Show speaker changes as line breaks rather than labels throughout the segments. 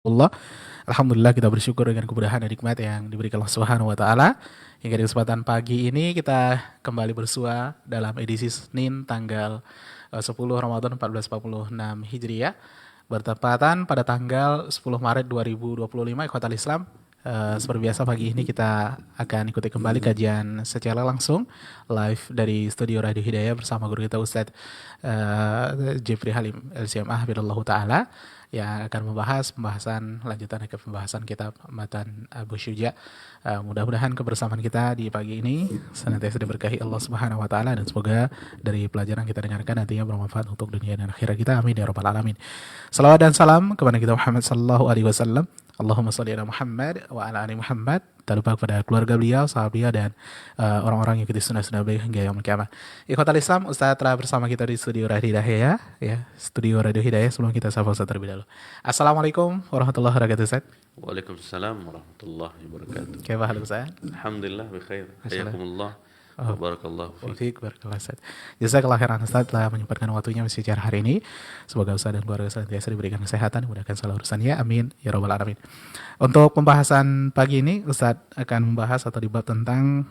Allah, Alhamdulillah kita bersyukur dengan kemudahan dan nikmat yang diberikan Allah Subhanahu wa taala. Hingga di kesempatan pagi ini kita kembali bersua dalam edisi Senin tanggal 10 Ramadan 1446 Hijriah bertepatan pada tanggal 10 Maret 2025 Ikhwatal Islam. Seperti biasa pagi ini kita akan ikuti kembali kajian secara langsung live dari studio Radio Hidayah bersama guru kita Ustadz Jeffrey Halim LCMA Hafidhullah Ta'ala yang akan membahas pembahasan lanjutan ke pembahasan kitab Matan Abu Syuja. Mudah-mudahan kebersamaan kita di pagi ini senantiasa diberkahi Allah Subhanahu wa taala dan semoga dari pelajaran kita dengarkan nantinya bermanfaat untuk dunia dan akhirat kita. Amin ya rabbal alamin. Salawat dan salam kepada kita Muhammad sallallahu alaihi wasallam. Allahumma shalli ala Muhammad wa ala ali Muhammad. Tak lupa kepada keluarga beliau, sahabat beliau dan orang-orang yang ikuti sunnah-sunnah beliau hingga yaumul kiamat. Ikhwatal Islam, Ustaz telah bersama kita di studio Radio Hidayah studio Radio Hidayah. Sebelum kita sapa Ustaz terlebih dahulu. Assalamualaikum warahmatullahi wabarakatuh Ustaz.
Waalaikumsalam warahmatullahi wabarakatuh.
Kaifa haluk Ustaz?
Alhamdulillah bikhair. Hayakumullah. Barakallahu fiik.
Barakallah Ustaz. Jazakallah khairan Ustaz telah menyempatkan waktunya secara hari ini. Semoga Ustaz dan keluarga senantiasa diberikan kesehatan, dimudahkan segala urusannya. Amin ya rabbal alamin. Untuk pembahasan pagi ini Ustaz akan membahas atau dibab tentang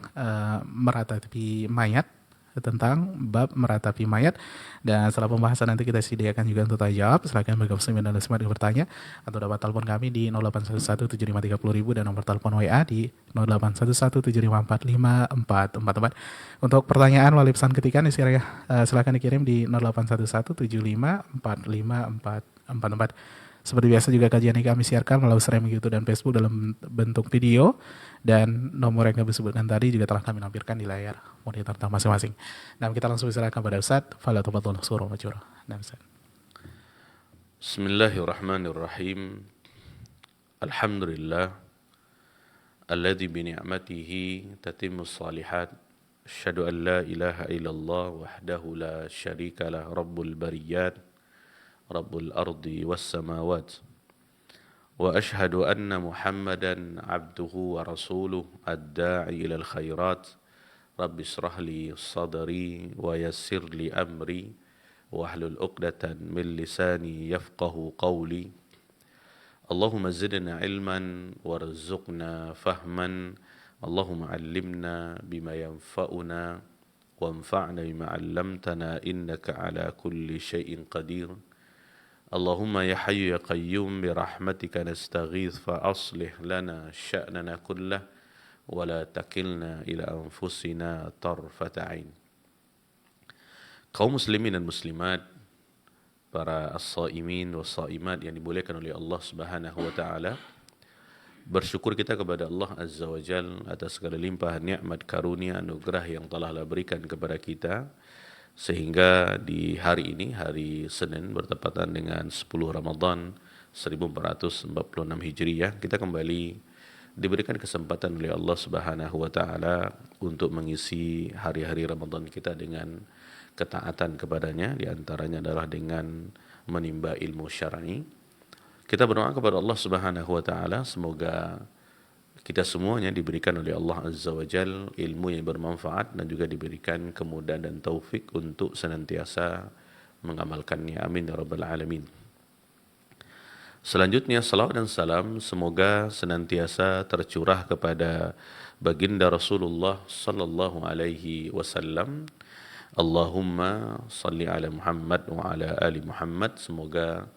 meratapi mayat, dan setelah pembahasan nanti kita sediakan juga untuk tanya jawab. Silakan bagi muslimin dan muslimat yang bertanya atau dapat telepon kami di 08117530.000 dan nomor telepon WA di 0811754544. Untuk pertanyaan melalui pesan ketikan silakan dikirim di 0811754544. Seperti biasa juga kajian ini kami siarkan melalui streaming YouTube dan Facebook dalam bentuk video, dan nomor yang kami sebutkan tadi juga telah kami lampirkan di layar monitor masing-masing. Nah, kita langsung silakan pada Ustaz. Fala tafadhal surah majura. Nah, Ustaz.
Bismillahirrahmanirrahim. Alhamdulillah alladzi bi ni'matihi tatimmus shalihat. Asyhadu an la ilaha illallah wahdahu la syarika lah rabbul bariyat. Rabbul ardi was samawat. Wa ashhadu anna Muhammadan abduhu wa rasuluh ad-da'i ilal khairat. Rabbi israh li sadri wa yassir li amri wahlul 'uqdatan min lisani yafqahu qawli. Allahumma zidna ilman warzuqna fahman. Allahumma 'allimna bima yanfa'una wanfa'na bima 'allamtana innaka 'ala kulli syai'in qadir. Allahumma ya hayyu ya qayyum bi rahmatika nastaghith fa aslih lana sya'nana kullah wa la takilna ila anfusina tarfata ain. Kaum muslimin dan muslimat, para as-saimin was saimat yang dimuliakan oleh Allah Subhanahu wa taala, bersyukur kita kepada Allah Azza wa Jal atas segala limpahan nikmat karunia anugerah yang telah Allah berikan kepada kita, sehingga di hari ini, hari Senin bertepatan dengan 10 Ramadan 1446 Hijriah, kita kembali diberikan kesempatan oleh Allah Subhanahu wa taala untuk mengisi hari-hari Ramadan kita dengan ketaatan kepadanya, di antaranya adalah dengan menimba ilmu syar'i. Kita berdoa kepada Allah Subhanahu wa taala semoga kita semuanya diberikan oleh Allah Azza wa Jal ilmu yang bermanfaat dan juga diberikan kemudahan dan taufik untuk senantiasa mengamalkannya. Amin ya rabbal alamin. Selanjutnya salawat dan salam semoga senantiasa tercurah kepada baginda Rasulullah sallallahu alaihi wasallam. Allahumma salli ala Muhammad wa ala ali Muhammad. Semoga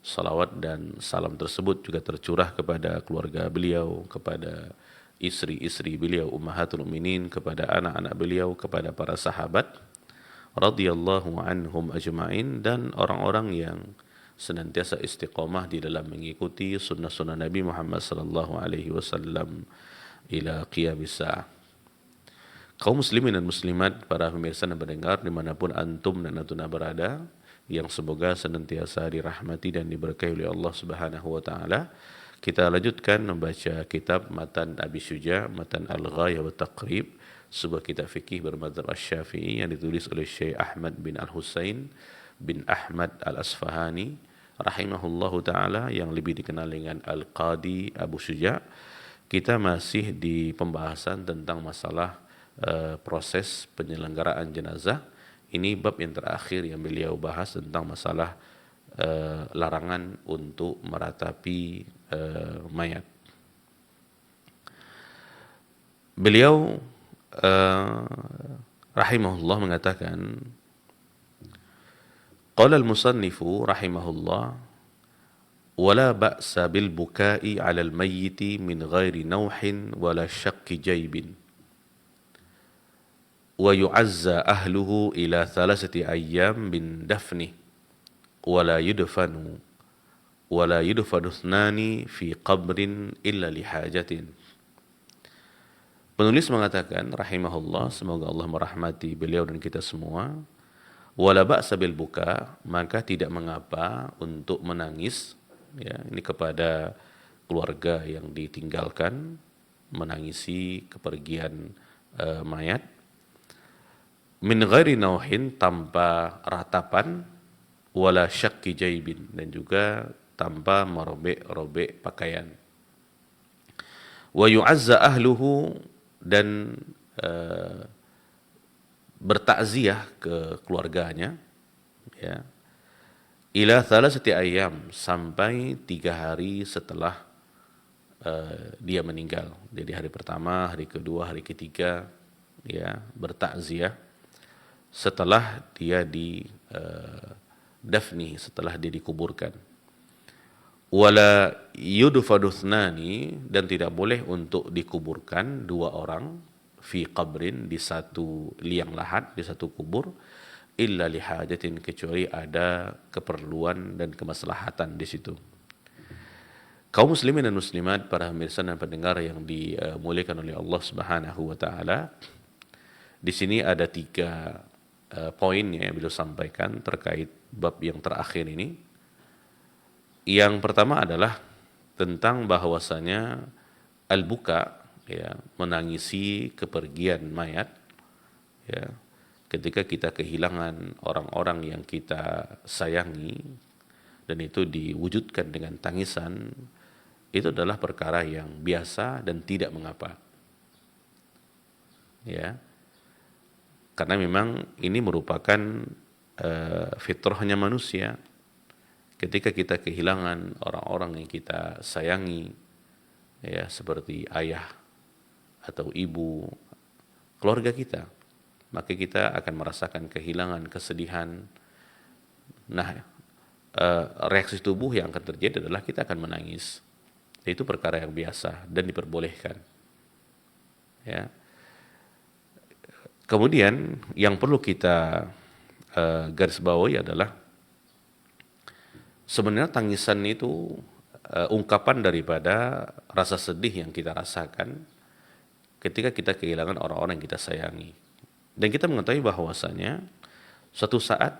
salawat dan salam tersebut juga tercurah kepada keluarga beliau, kepada istri-istri beliau ummahatul mukminin, kepada anak-anak beliau, kepada para sahabat radhiyallahu anhum ajma'in, dan orang-orang yang senantiasa istiqamah di dalam mengikuti sunnah-sunnah Nabi Muhammad sallallahu alaihi wasallam ila qiyamis saah. Kaum muslimin dan muslimat, para pemirsa dan pendengar dimanapun antum dan antuna berada, yang semoga senantiasa dirahmati dan diberkahi oleh Allah Subhanahu wa taala. Kita lanjutkan membaca kitab Matan Abi Syuja, Matan Al-Ghayah wa Taqrib, sebuah kitab fikih bermadzhab Asy-Syafi'i yang ditulis oleh Syekh Ahmad bin Al-Husain bin Ahmad Al-Asfahani rahimahullahu taala, yang lebih dikenal dengan Al-Qadi Abu Syuja. Kita masih di pembahasan tentang masalah proses penyelenggaraan jenazah. Ini bab yang terakhir yang beliau bahas tentang masalah larangan untuk meratapi mayat. Beliau rahimahullah mengatakan, qala al-musannifu rahimahullah, wala ba'sa bil bukai 'ala al-mayyit min ghairi nawhin wala syaqqi jaybin wa yu'azza ahluhu ila 3 ayyam min dafni wala yudfanu ithnani fi qabrin illa li hajatin. Penulis mengatakan rahimahullah, semoga Allah merahmati beliau dan kita semua, wala ba'sa bil buka, maka tidak mengapa untuk menangis, ya, ini kepada keluarga yang ditinggalkan, menangisi kepergian mayat, min ghairi nauhin, tanpa ratapan, wala syakki jaibin, dan juga tanpa merobek-robek pakaian. Wa yu'azza ahluhu, dan bertakziah ke keluarganya, ya, ila 3 ayyam, sampai 3 hari setelah dia meninggal. Jadi hari pertama, hari kedua, hari ketiga, ya, bertakziah setelah dia di dafni, setelah dia dikuburkan. Wala yudfadu ithnani, dan tidak boleh untuk dikuburkan 2 orang fi qabrin, di satu liang lahat, di satu kubur, illa lihajatin, kecuali ada keperluan dan kemaslahatan di situ. Kaum muslimin dan muslimat, para pemirsa dan pendengar yang dimuliakan oleh Allah Subhanahu wa taala, di sini ada 3 poin yang beliau sampaikan terkait bab yang terakhir ini. Yang pertama adalah tentang bahwasanya al-buka, ya, menangisi kepergian mayat, ya, ketika kita kehilangan orang-orang yang kita sayangi, dan itu diwujudkan dengan tangisan, itu adalah perkara yang biasa dan tidak mengapa, ya, karena memang ini merupakan fitrahnya manusia. Ketika kita kehilangan orang-orang yang kita sayangi, ya, seperti ayah atau ibu, keluarga kita, maka kita akan merasakan kehilangan, kesedihan. Nah, reaksi tubuh yang akan terjadi adalah kita akan menangis. Itu perkara yang biasa dan diperbolehkan, ya. Kemudian yang perlu kita garis bawahi adalah sebenarnya tangisan itu ungkapan daripada rasa sedih yang kita rasakan ketika kita kehilangan orang-orang yang kita sayangi. Dan kita mengetahui bahwasanya suatu saat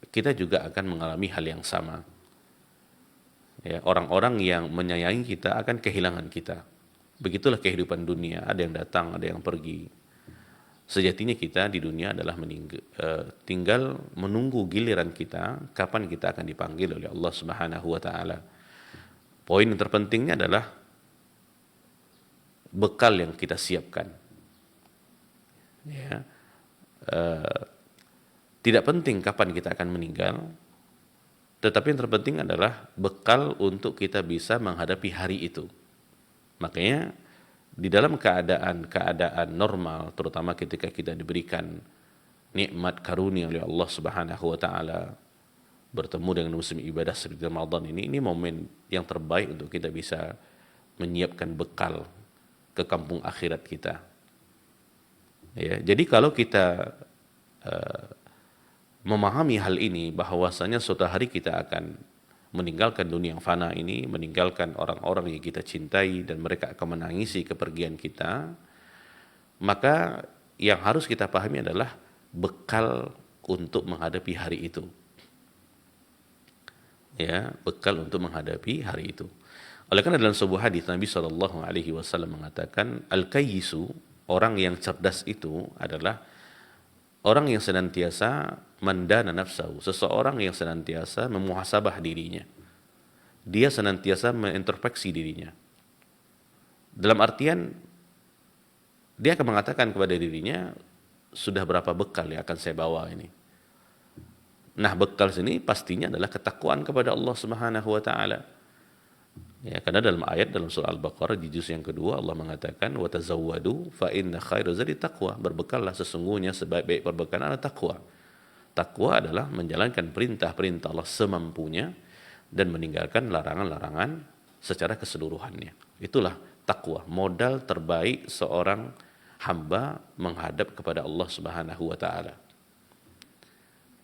kita juga akan mengalami hal yang sama. Ya, orang-orang yang menyayangi kita akan kehilangan kita. Begitulah kehidupan dunia, ada yang datang, ada yang pergi. Sejatinya kita di dunia adalah tinggal menunggu giliran kita, kapan kita akan dipanggil oleh Allah Subhanahu wa taala. Poin yang terpentingnya adalah bekal yang kita siapkan. Ya. Tidak penting kapan kita akan meninggal, tetapi yang terpenting adalah bekal untuk kita bisa menghadapi hari itu. Makanya di dalam keadaan normal, terutama ketika kita diberikan nikmat karunia oleh Allah Subhanahu wa taala, bertemu dengan musim ibadah seperti Ramadan ini momen yang terbaik untuk kita bisa menyiapkan bekal ke kampung akhirat kita. Ya, jadi kalau kita memahami hal ini, bahwasanya suatu hari kita akan meninggalkan dunia yang fana ini, meninggalkan orang-orang yang kita cintai, dan mereka akan menangisi kepergian kita, maka yang harus kita pahami adalah bekal untuk menghadapi hari itu. Ya, bekal untuk menghadapi hari itu. Oleh karena dalam sebuah hadis Nabi SAW mengatakan, al-kayyisu, orang yang cerdas itu adalah orang yang senantiasa mandana nafsahu, seseorang yang senantiasa memuhasabah dirinya. Dia senantiasa mengintrospeksi dirinya. Dalam artian, dia akan mengatakan kepada dirinya, sudah berapa bekal yang akan saya bawa ini. Nah, bekal sini pastinya adalah ketakwaan kepada Allah Subhanahu wa taala. Ya, karena dalam ayat dalam surah Al-Baqarah di juz yang kedua Allah mengatakan wa tazawwadu fa inna khairu zadi taqwa. Berbekallah, sesungguhnya sebaik-baik perbekalan adalah takwa. Takwa adalah menjalankan perintah-perintah Allah semampunya dan meninggalkan larangan-larangan secara keseluruhannya. Itulah takwa, modal terbaik seorang hamba menghadap kepada Allah Subhanahu wa taala.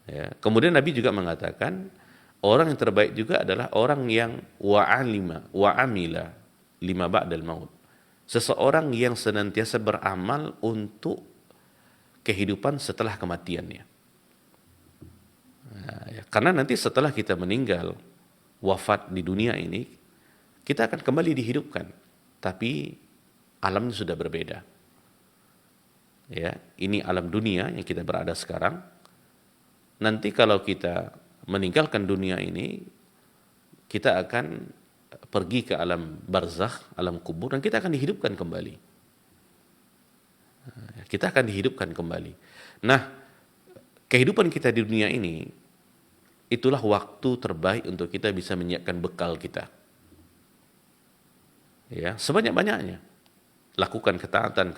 Ya. Kemudian Nabi juga mengatakan orang yang terbaik juga adalah orang yang wa'alima wa'amila lima ba'dal maut. Seseorang yang senantiasa beramal untuk kehidupan setelah kematiannya. Nah, ya. Karena nanti setelah kita meninggal, wafat di dunia ini, kita akan kembali dihidupkan. Tapi alamnya sudah berbeda. Ya, ini alam dunia yang kita berada sekarang. Nanti kalau kita meninggalkan dunia ini, kita akan pergi ke alam barzakh, alam kubur, dan kita akan dihidupkan kembali. Kita akan dihidupkan kembali. Nah, kehidupan kita di dunia ini, itulah waktu terbaik untuk kita bisa menyiapkan bekal kita. Ya, sebanyak-banyaknya. Lakukan ketaatan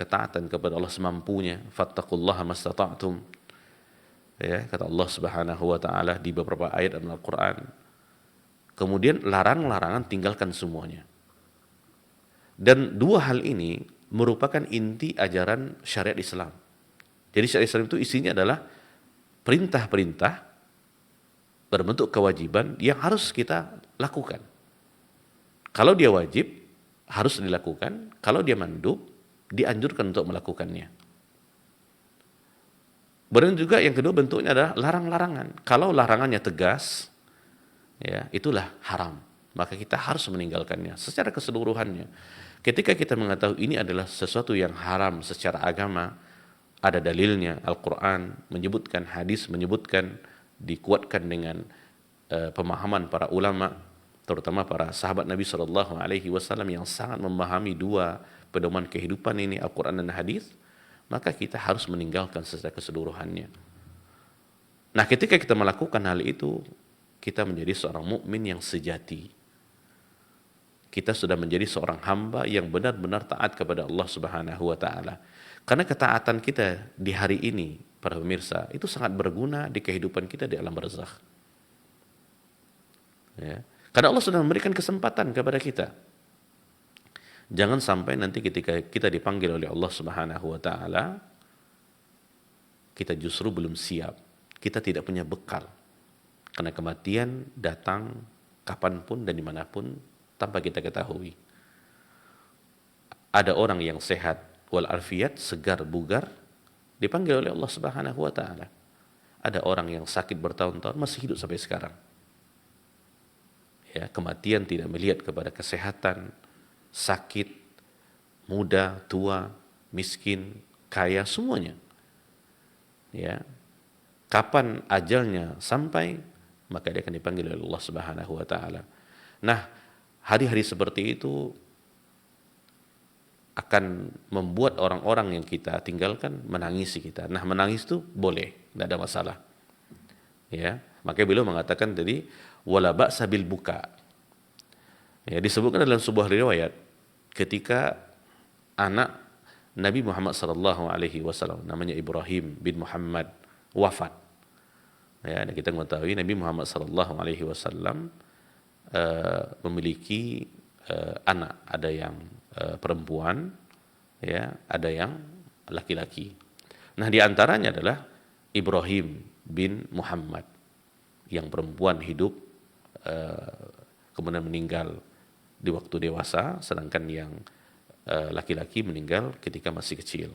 kepada Allah semampunya. Fattaqullaha mastata'tum. Ya, kata Allah Subhanahu wa taala di beberapa ayat dalam Al-Qur'an. Kemudian larangan-larangan tinggalkan semuanya. Dan dua hal ini merupakan inti ajaran syariat Islam. Jadi syariat Islam itu isinya adalah perintah-perintah berbentuk kewajiban yang harus kita lakukan. Kalau dia wajib, harus dilakukan. Kalau dia mandub, dianjurkan untuk melakukannya. Kemudian juga yang kedua bentuknya adalah larang-larangan. Kalau larangannya tegas, ya itulah haram. Maka kita harus meninggalkannya secara keseluruhannya. Ketika kita mengetahui ini adalah sesuatu yang haram secara agama, ada dalilnya, Al-Quran menyebutkan, hadis menyebutkan, dikuatkan dengan pemahaman para ulama, terutama para sahabat Nabi SAW yang sangat memahami dua pedoman kehidupan ini, Al-Quran dan hadis. Maka kita harus meninggalkan secara keseluruhannya. Nah, ketika kita melakukan hal itu, kita menjadi seorang mukmin yang sejati. Kita sudah menjadi seorang hamba yang benar-benar taat kepada Allah Subhanahu wa taala. Karena ketaatan kita di hari ini, para pemirsa, itu sangat berguna di kehidupan kita di alam barzakh. Ya. Karena Allah sudah memberikan kesempatan kepada kita. Jangan sampai nanti ketika kita dipanggil oleh Allah Subhanahu wa taala, kita justru belum siap. Kita tidak punya bekal. Karena kematian datang kapanpun dan dimanapun tanpa kita ketahui. Ada orang yang sehat wal arfiyat, segar bugar, dipanggil oleh Allah Subhanahu wa taala. Ada orang yang sakit bertahun-tahun masih hidup sampai sekarang. Ya, kematian tidak melihat kepada kesehatan, sakit, muda, tua, miskin, kaya, semuanya. Ya. Kapan ajalnya sampai, maka dia akan dipanggil oleh Allah Subhanahu wa taala. Nah, hari-hari seperti itu akan membuat orang-orang yang kita tinggalkan menangisi kita. Nah, menangis itu boleh, tidak ada masalah. Ya, makanya beliau mengatakan tadi wala ba'sa bil buka. Ya, disebutkan dalam sebuah riwayat ketika anak Nabi Muhammad SAW, namanya Ibrahim bin Muhammad, wafat. Ya, dan kita mengetahui Nabi Muhammad SAW memiliki anak, ada yang perempuan, ya, ada yang laki-laki. Nah, di antaranya adalah Ibrahim bin Muhammad, yang perempuan hidup kemudian meninggal di waktu dewasa, sedangkan yang laki-laki meninggal ketika masih kecil.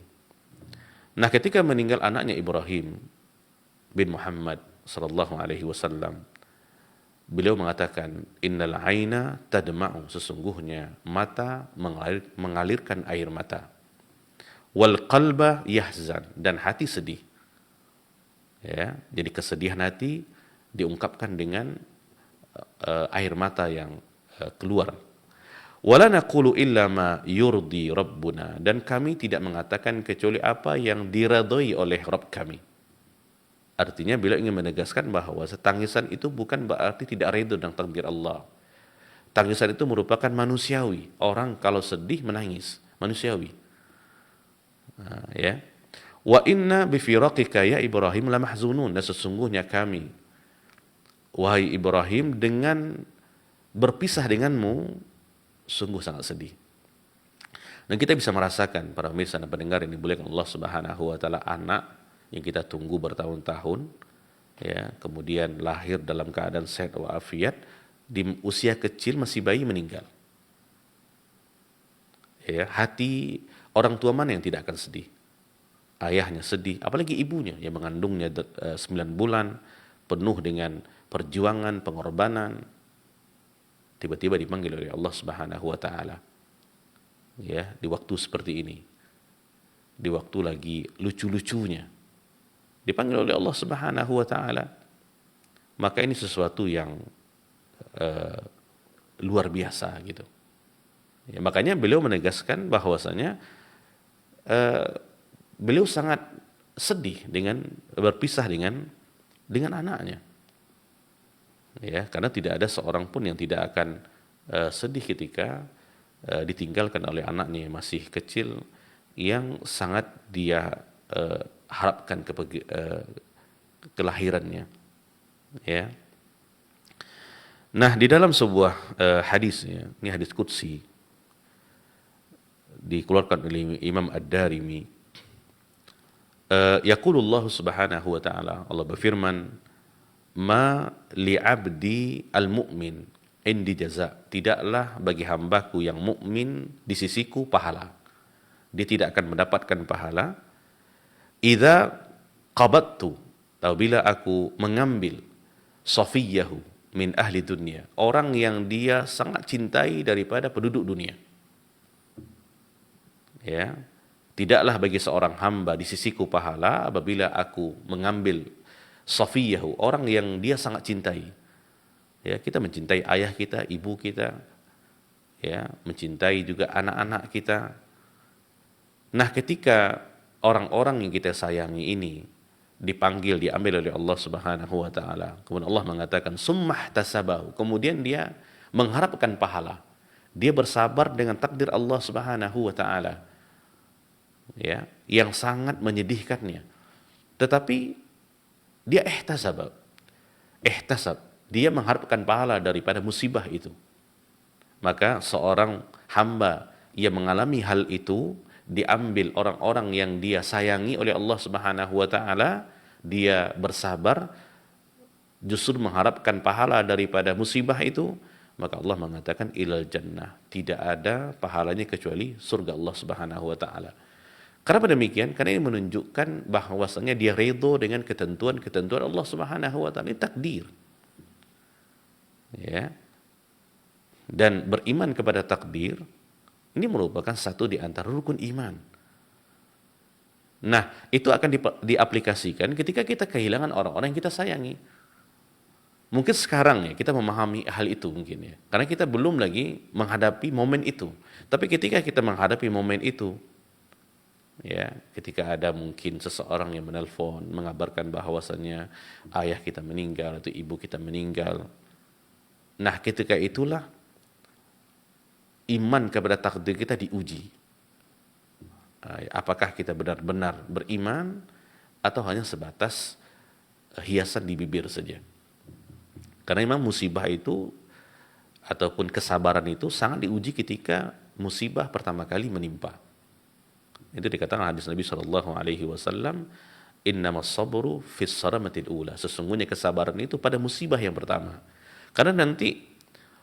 Nah, ketika meninggal anaknya Ibrahim bin Muhammad sallallahu alaihi wasallam, beliau mengatakan, innal aina tadma'u, sesungguhnya mata mengalirkan air mata, wal qalba yahzan, dan hati sedih. Ya, jadi kesedihan hati diungkapkan dengan air mata yang keluar. Wala naqulu illa ma yurdi rabbuna, dan kami tidak mengatakan kecuali apa yang diridhoi oleh Rabb kami. Artinya beliau ingin menegaskan bahwa tangisan itu bukan berarti tidak ridho dengan takdir Allah. Tangisan itu merupakan manusiawi. Orang kalau sedih menangis, manusiawi. Ya. Wa inna bifiraqika ya Ibrahim lamahzunun. Dan sesungguhnya kami, wahai Ibrahim, dengan berpisah denganmu sungguh sangat sedih. Dan kita bisa merasakan, para pemirsa dan pendengar yang dimuliakan Allah Subhanahu wa taala, anak yang kita tunggu bertahun-tahun, ya, kemudian lahir dalam keadaan sehat walafiat, di usia kecil masih bayi meninggal. Ya, hati orang tua mana yang tidak akan sedih? Ayahnya sedih, apalagi ibunya yang mengandungnya 9 bulan, penuh dengan perjuangan, pengorbanan, tiba-tiba dipanggil oleh Allah Subhanahu wa taala. Ya, di waktu seperti ini. Di waktu lagi lucu-lucunya. Dipanggil oleh Allah Subhanahu wa taala. Maka ini sesuatu yang luar biasa gitu. Ya, makanya beliau menegaskan bahwasanya beliau sangat sedih dengan berpisah dengan anaknya. Ya, karena tidak ada seorang pun yang tidak akan sedih ketika ditinggalkan oleh anaknya yang masih kecil, yang sangat dia harapkan kelahirannya. Ya. Nah, di dalam sebuah hadis, ya, ini hadis qudsi dikeluarkan oleh Imam Ad-Darimi, yaqulullah subhanahu wa ta'ala, Allah berfirman, ma li'abdi al-mu'min indi jaza, tidaklah bagi hambaku yang mukmin di sisiku pahala. Dia tidak akan mendapatkan pahala idza qabattu, apabila aku mengambil safiyahu min ahli dunia, orang yang dia sangat cintai daripada penduduk dunia. Ya, tidaklah bagi seorang hamba di sisiku pahala apabila aku mengambil safiyahu, orang yang dia sangat cintai. Ya, kita mencintai ayah kita, ibu kita, ya, mencintai juga anak-anak kita. Nah, ketika orang-orang yang kita sayangi ini dipanggil, diambil oleh Allah Subhanahu wa taala, kemudian Allah mengatakan summah tasabahu, kemudian dia mengharapkan pahala. Dia bersabar dengan takdir Allah Subhanahu wa taala. Ya, yang sangat menyedihkannya. Tetapi dia ihtasab, dia mengharapkan pahala daripada musibah itu. Maka seorang hamba yang mengalami hal itu, diambil orang-orang yang dia sayangi oleh Allah Subhanahu wa taala, dia bersabar justru mengharapkan pahala daripada musibah itu, maka Allah mengatakan ilal jannah, tidak ada pahalanya kecuali surga Allah Subhanahu wa taala. Kenapa demikian? Karena ini menunjukkan bahwasanya dia ridho dengan ketentuan-ketentuan Allah Subhanahu wa taala, ini takdir. Ya. Dan beriman kepada takdir ini merupakan satu di antara rukun iman. Nah, itu akan diaplikasikan ketika kita kehilangan orang-orang yang kita sayangi. Mungkin sekarang ya kita memahami hal itu mungkin ya. Karena kita belum lagi menghadapi momen itu. Tapi ketika kita menghadapi momen itu, ya, ketika ada mungkin seseorang yang menelpon mengabarkan bahwasannya ayah kita meninggal atau ibu kita meninggal. Nah, ketika itulah iman kepada takdir kita diuji. Apakah kita benar-benar beriman atau hanya sebatas hiasan di bibir saja. Karena memang musibah itu ataupun kesabaran itu sangat diuji ketika musibah pertama kali menimpa. Itu dikatakan hadis Nabi SAW, innamas sabru fis saramatil ula, sesungguhnya kesabaran itu pada musibah yang pertama. Karena nanti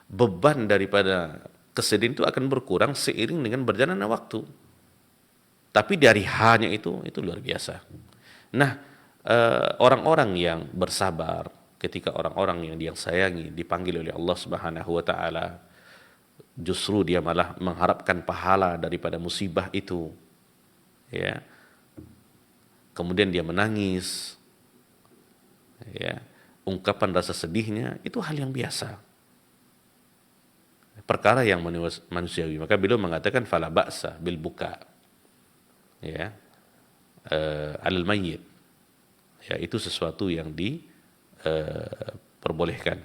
beban daripada kesedihan itu akan berkurang seiring dengan berjalannya waktu. Tapi dari hanya itu luar biasa. Nah, orang-orang yang bersabar ketika orang-orang yang dia sayangi dipanggil oleh Allah Subhanahu wa taala, justru dia malah mengharapkan pahala daripada musibah itu. Ya. Kemudian dia menangis. Ya. Ungkapan rasa sedihnya itu hal yang biasa. Perkara yang manusiawi. Maka beliau mengatakan fala ba'sa bil buka. Ya. Alal mayyit. Ya, itu sesuatu yang diperbolehkan.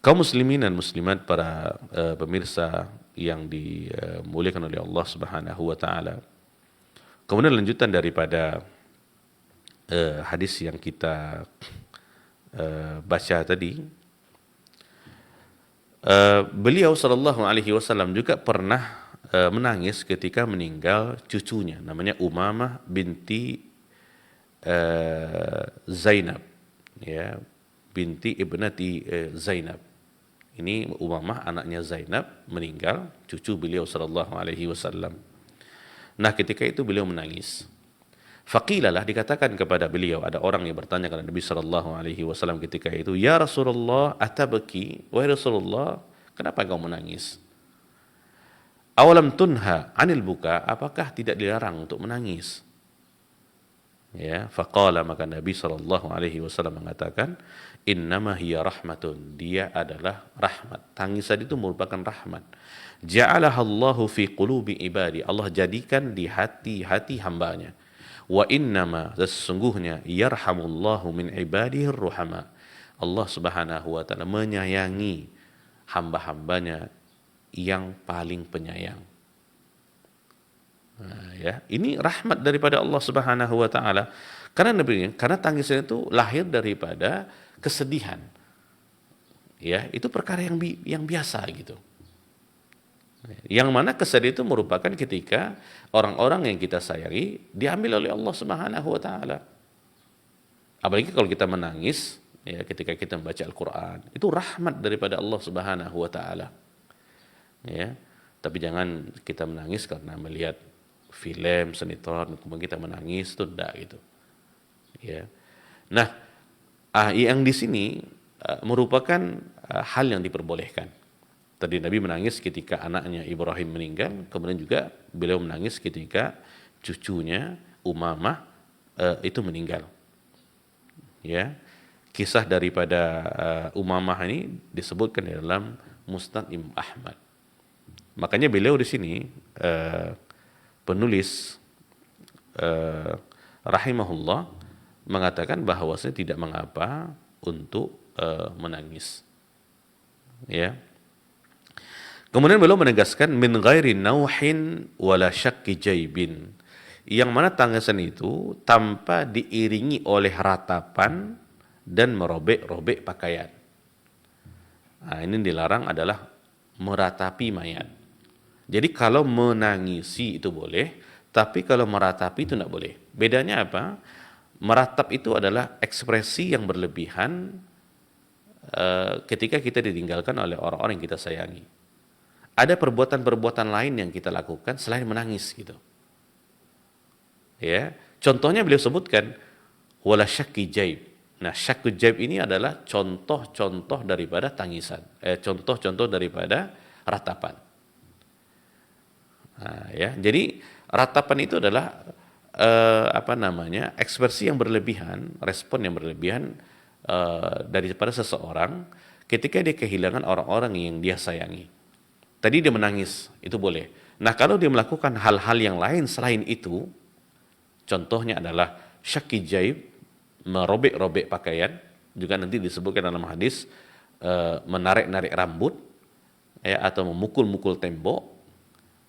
Kaum muslimin dan muslimat, para pemirsa yang dimuliakan oleh Allah Subhanahu wa taala. Kemudian lanjutan daripada hadis yang kita baca tadi, beliau sallallahu alaihi wasallam juga pernah menangis ketika meninggal cucunya, namanya Umamah binti Zainab, ya, binti ibnati Zainab. Ini Umamah anaknya Zainab meninggal, cucu beliau sallallahu alaihi wasallam. Nah, ketika itu beliau menangis. Faqilalah, dikatakan kepada beliau, ada orang yang bertanya kepada Nabi sallallahu alaihi wasallam ketika itu, "Ya Rasulullah, atabki?" Wahai Rasulullah, kenapa kau menangis? Awalam tunha anil buka, apakah tidak dilarang untuk menangis? Ya, faqala, maka Nabi sallallahu alaihi wasallam mengatakan, "Innama hiya rahmatun." Dia adalah rahmat. Tangisan itu merupakan rahmat. Ja'alaha Allahu fi qulubi ibadi. Allah jadikan di hati-hati hambanya. Wa innama, sesungguhnya, yarhamullahu min ibadihi ruhama. Allah Subhanahu wa taala menyayangi hamba-hambanya yang paling penyayang. Nah, ya, ini rahmat daripada Allah Subhanahu wa taala. Karena tangisan itu lahir daripada kesedihan. Ya, itu perkara yang biasa gitu. Yang mana kesedihan itu merupakan ketika orang-orang yang kita sayangi diambil oleh Allah Subhanahu wa taala. Apalagi kalau kita menangis, ya, ketika kita membaca Al-Qur'an, itu rahmat daripada Allah Subhanahu wa taala. Ya. Tapi jangan kita menangis karena melihat film, sinetron, kemudian kita menangis, itu tidak gitu. Ya. Nah, yang di sini merupakan hal yang diperbolehkan. Tadi Nabi menangis ketika anaknya Ibrahim meninggal, kemudian juga beliau menangis ketika cucunya Umamah itu meninggal. Ya. Kisah daripada Umamah ini disebutkan di dalam Musnad Imam Ahmad. Makanya beliau di sini penulis rahimahullah mengatakan bahwasanya tidak mengapa untuk menangis. Ya. Kemudian beliau menegaskan min ghairi nauhin wala syakki jaibin. Yang mana tangisan itu tanpa diiringi oleh ratapan dan merobek-robek pakaian. Nah, ini dilarang adalah meratapi mayat. Jadi kalau menangisi itu boleh, tapi kalau meratapi itu tidak boleh. Bedanya apa? Meratap itu adalah ekspresi yang berlebihan ketika kita ditinggalkan oleh orang-orang yang kita sayangi. Ada perbuatan-perbuatan lain yang kita lakukan selain menangis gitu. Ya, contohnya beliau sebutkan wala syakki jaib. Nah, syakku jaib ini adalah contoh-contoh daripada tangisan, contoh-contoh daripada ratapan. Nah, ya, jadi ratapan itu adalah ekspresi yang berlebihan, respon yang berlebihan daripada seseorang ketika dia kehilangan orang-orang yang dia sayangi. Tadi dia menangis, itu boleh. Nah, kalau dia melakukan hal-hal yang lain selain itu, contohnya adalah syakki jaib, merobek-robek pakaian, juga nanti disebutkan dalam hadis menarik-narik rambut, ya, atau memukul-mukul tembok,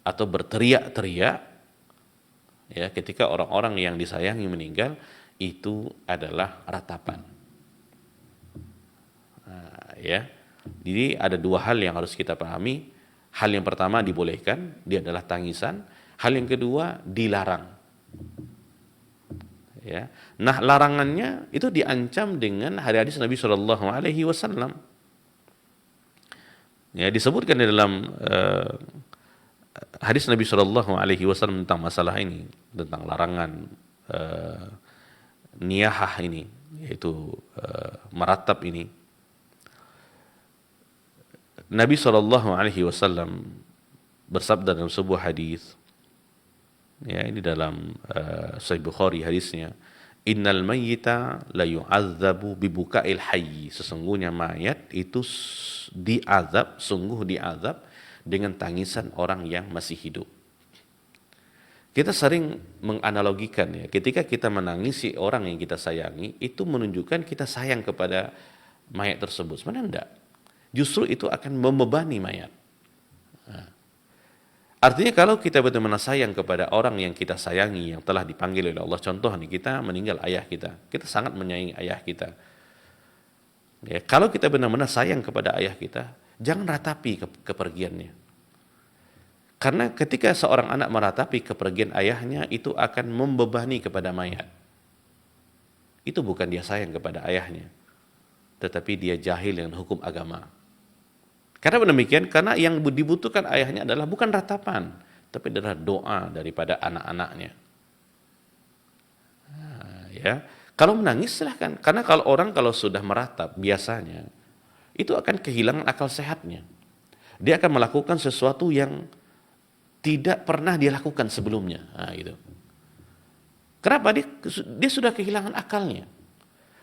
atau berteriak-teriak, ya, ketika orang-orang yang disayangi meninggal, itu adalah ratapan. Nah, ya, jadi ada dua hal yang harus kita pahami. Hal yang pertama dibolehkan, dia adalah tangisan. Hal yang kedua dilarang. Ya. Nah, larangannya itu diancam dengan hadis Nabi Shallallahu Alaihi Wasallam. Ya, disebutkan di dalam hadis Nabi Shallallahu Alaihi Wasallam tentang masalah ini, tentang larangan niyahah ini, yaitu meratap ini. Nabi Shallallahu Alaihi Wasallam bersabda dalam sebuah hadis, ya, ini dalam Sahih Bukhari hadisnya, innal mayyita la yu'adzabu bibuka'il hayy. Sesungguhnya mayat itu sungguh diazab dengan tangisan orang yang masih hidup. Kita sering menganalogikan, ya, ketika kita menangisi orang yang kita sayangi, itu menunjukkan kita sayang kepada mayat tersebut. Sebenarnya enggak. justru itu akan membebani mayat. Artinya kalau kita benar-benar sayang kepada orang yang kita sayangi, yang telah dipanggil oleh Allah, contoh nih, kita meninggal ayah kita sangat menyayangi ayah kita. Ya, kalau kita benar-benar sayang kepada ayah kita, jangan ratapi kepergiannya. Karena ketika seorang anak meratapi kepergian ayahnya, itu akan membebani kepada mayat. Itu bukan dia sayang kepada ayahnya, tetapi dia jahil dengan hukum agama. Karena demikian, karena yang dibutuhkan ayahnya adalah bukan ratapan, tapi adalah doa daripada anak-anaknya. Ya, kalau menangis silahkan. Karena kalau sudah meratap biasanya itu akan kehilangan akal sehatnya. Dia akan melakukan sesuatu yang tidak pernah dia lakukan sebelumnya. Nah, gitu. Kenapa? Dia sudah kehilangan akalnya.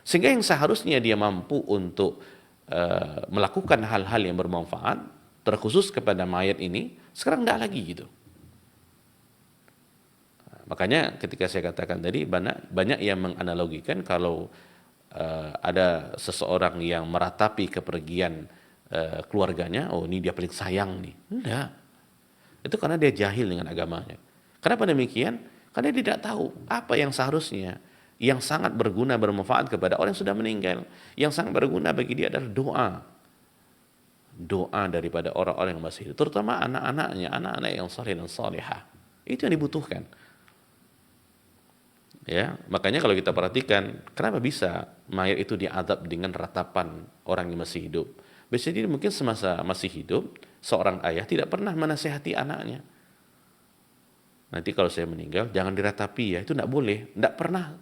Sehingga yang seharusnya dia mampu untuk melakukan hal-hal yang bermanfaat, terkhusus kepada mayat ini, sekarang tidak lagi gitu. Makanya ketika saya katakan tadi, banyak yang menganalogikan kalau ada seseorang yang meratapi kepergian keluarganya, oh ini dia paling sayang nih. Enggak. Itu karena dia jahil dengan agamanya. Kenapa demikian? Karena dia tidak tahu apa yang seharusnya, yang sangat berguna, bermanfaat kepada orang yang sudah meninggal. Yang sangat berguna bagi dia adalah doa. Doa daripada orang-orang yang masih hidup, terutama anak-anaknya, anak-anak yang saleh dan salihah. Itu yang dibutuhkan. Ya, makanya kalau kita perhatikan, kenapa bisa mayat itu diazab dengan ratapan orang yang masih hidup? Biasanya mungkin semasa masih hidup, seorang ayah tidak pernah menasihati anaknya. Nanti kalau saya meninggal, jangan diratapi ya, itu tidak boleh. Tidak pernah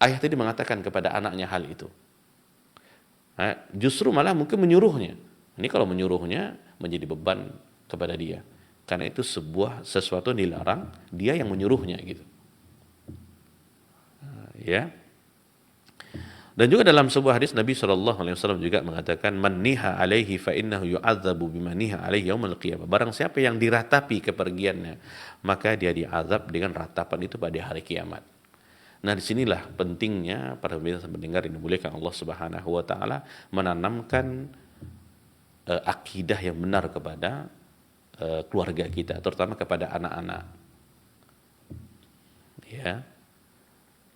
ayah tadi mengatakan kepada anaknya hal itu. Nah, justru malah mungkin menyuruhnya. Ini kalau menyuruhnya menjadi beban kepada dia. Karena itu sesuatu yang dilarang, dia yang menyuruhnya gitu. Ya. Dan juga dalam sebuah hadis Nabi SAW juga mengatakan, man niha alaihi fa innahu yu'adzabu bima niha alaihi yaumil qiyamah. Barang siapa yang diratapi kepergiannya, maka dia diazab dengan ratapan itu pada hari kiamat. Nah, disinilah pentingnya para pemirsa pendengar yang dimuliakan Allah Subhanahu wa taala menanamkan akidah yang benar kepada keluarga kita, terutama kepada anak-anak. Ya.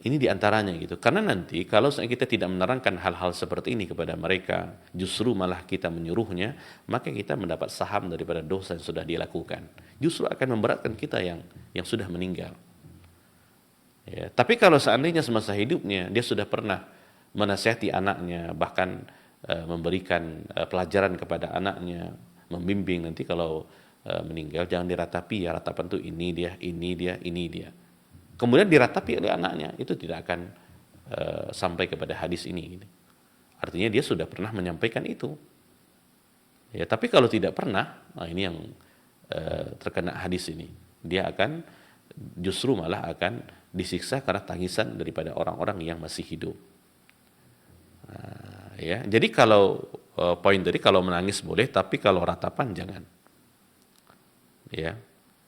Ini diantaranya gitu. Karena nanti kalau kita tidak menerangkan hal-hal seperti ini kepada mereka, justru malah kita menyuruhnya, maka kita mendapat saham daripada dosa yang sudah dia lakukan. Justru akan memberatkan kita yang sudah meninggal. Ya, tapi kalau seandainya semasa hidupnya dia sudah pernah menasihati anaknya, bahkan memberikan pelajaran kepada anaknya, membimbing, nanti kalau meninggal jangan diratapi ya, ratapan itu ini dia, ini dia, ini dia. Kemudian diratapi oleh anaknya, itu tidak akan sampai kepada hadis ini. Artinya dia sudah pernah menyampaikan itu. Ya, tapi kalau tidak pernah, nah ini yang terkena hadis ini. Dia akan justru malah akan disiksa karena tangisan daripada orang-orang yang masih hidup. Ya, jadi kalau poin tadi kalau menangis boleh, tapi kalau ratapan jangan. Ya,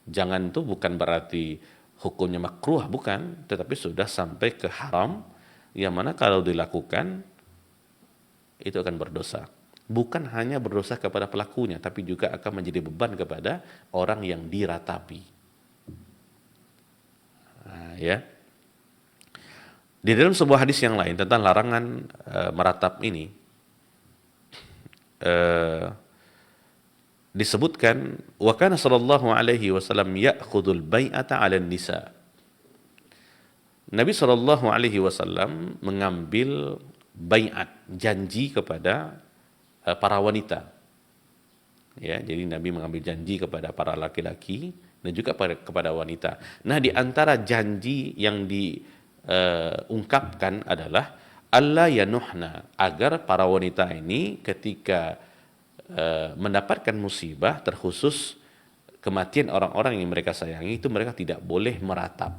jangan itu bukan berarti hukumnya makruh, bukan, tetapi sudah sampai ke haram, yang mana kalau dilakukan itu akan berdosa. Bukan hanya berdosa kepada pelakunya, tapi juga akan menjadi beban kepada orang yang diratapi. Nah, ya. Di dalam sebuah hadis yang lain tentang larangan meratap ini, disebutkan wa kana sallallahu alaihi wasallam ya'khudul bai'ata 'alan nisa. Nabi sallallahu alaihi wasallam mengambil bai'at, janji kepada para wanita. Ya, jadi Nabi mengambil janji kepada para laki-laki dan juga kepada wanita. Nah, di antara janji yang diungkapkan adalah alla yanuhna, agar para wanita ini ketika mendapatkan musibah, terkhusus kematian orang-orang yang mereka sayangi, itu mereka tidak boleh meratap.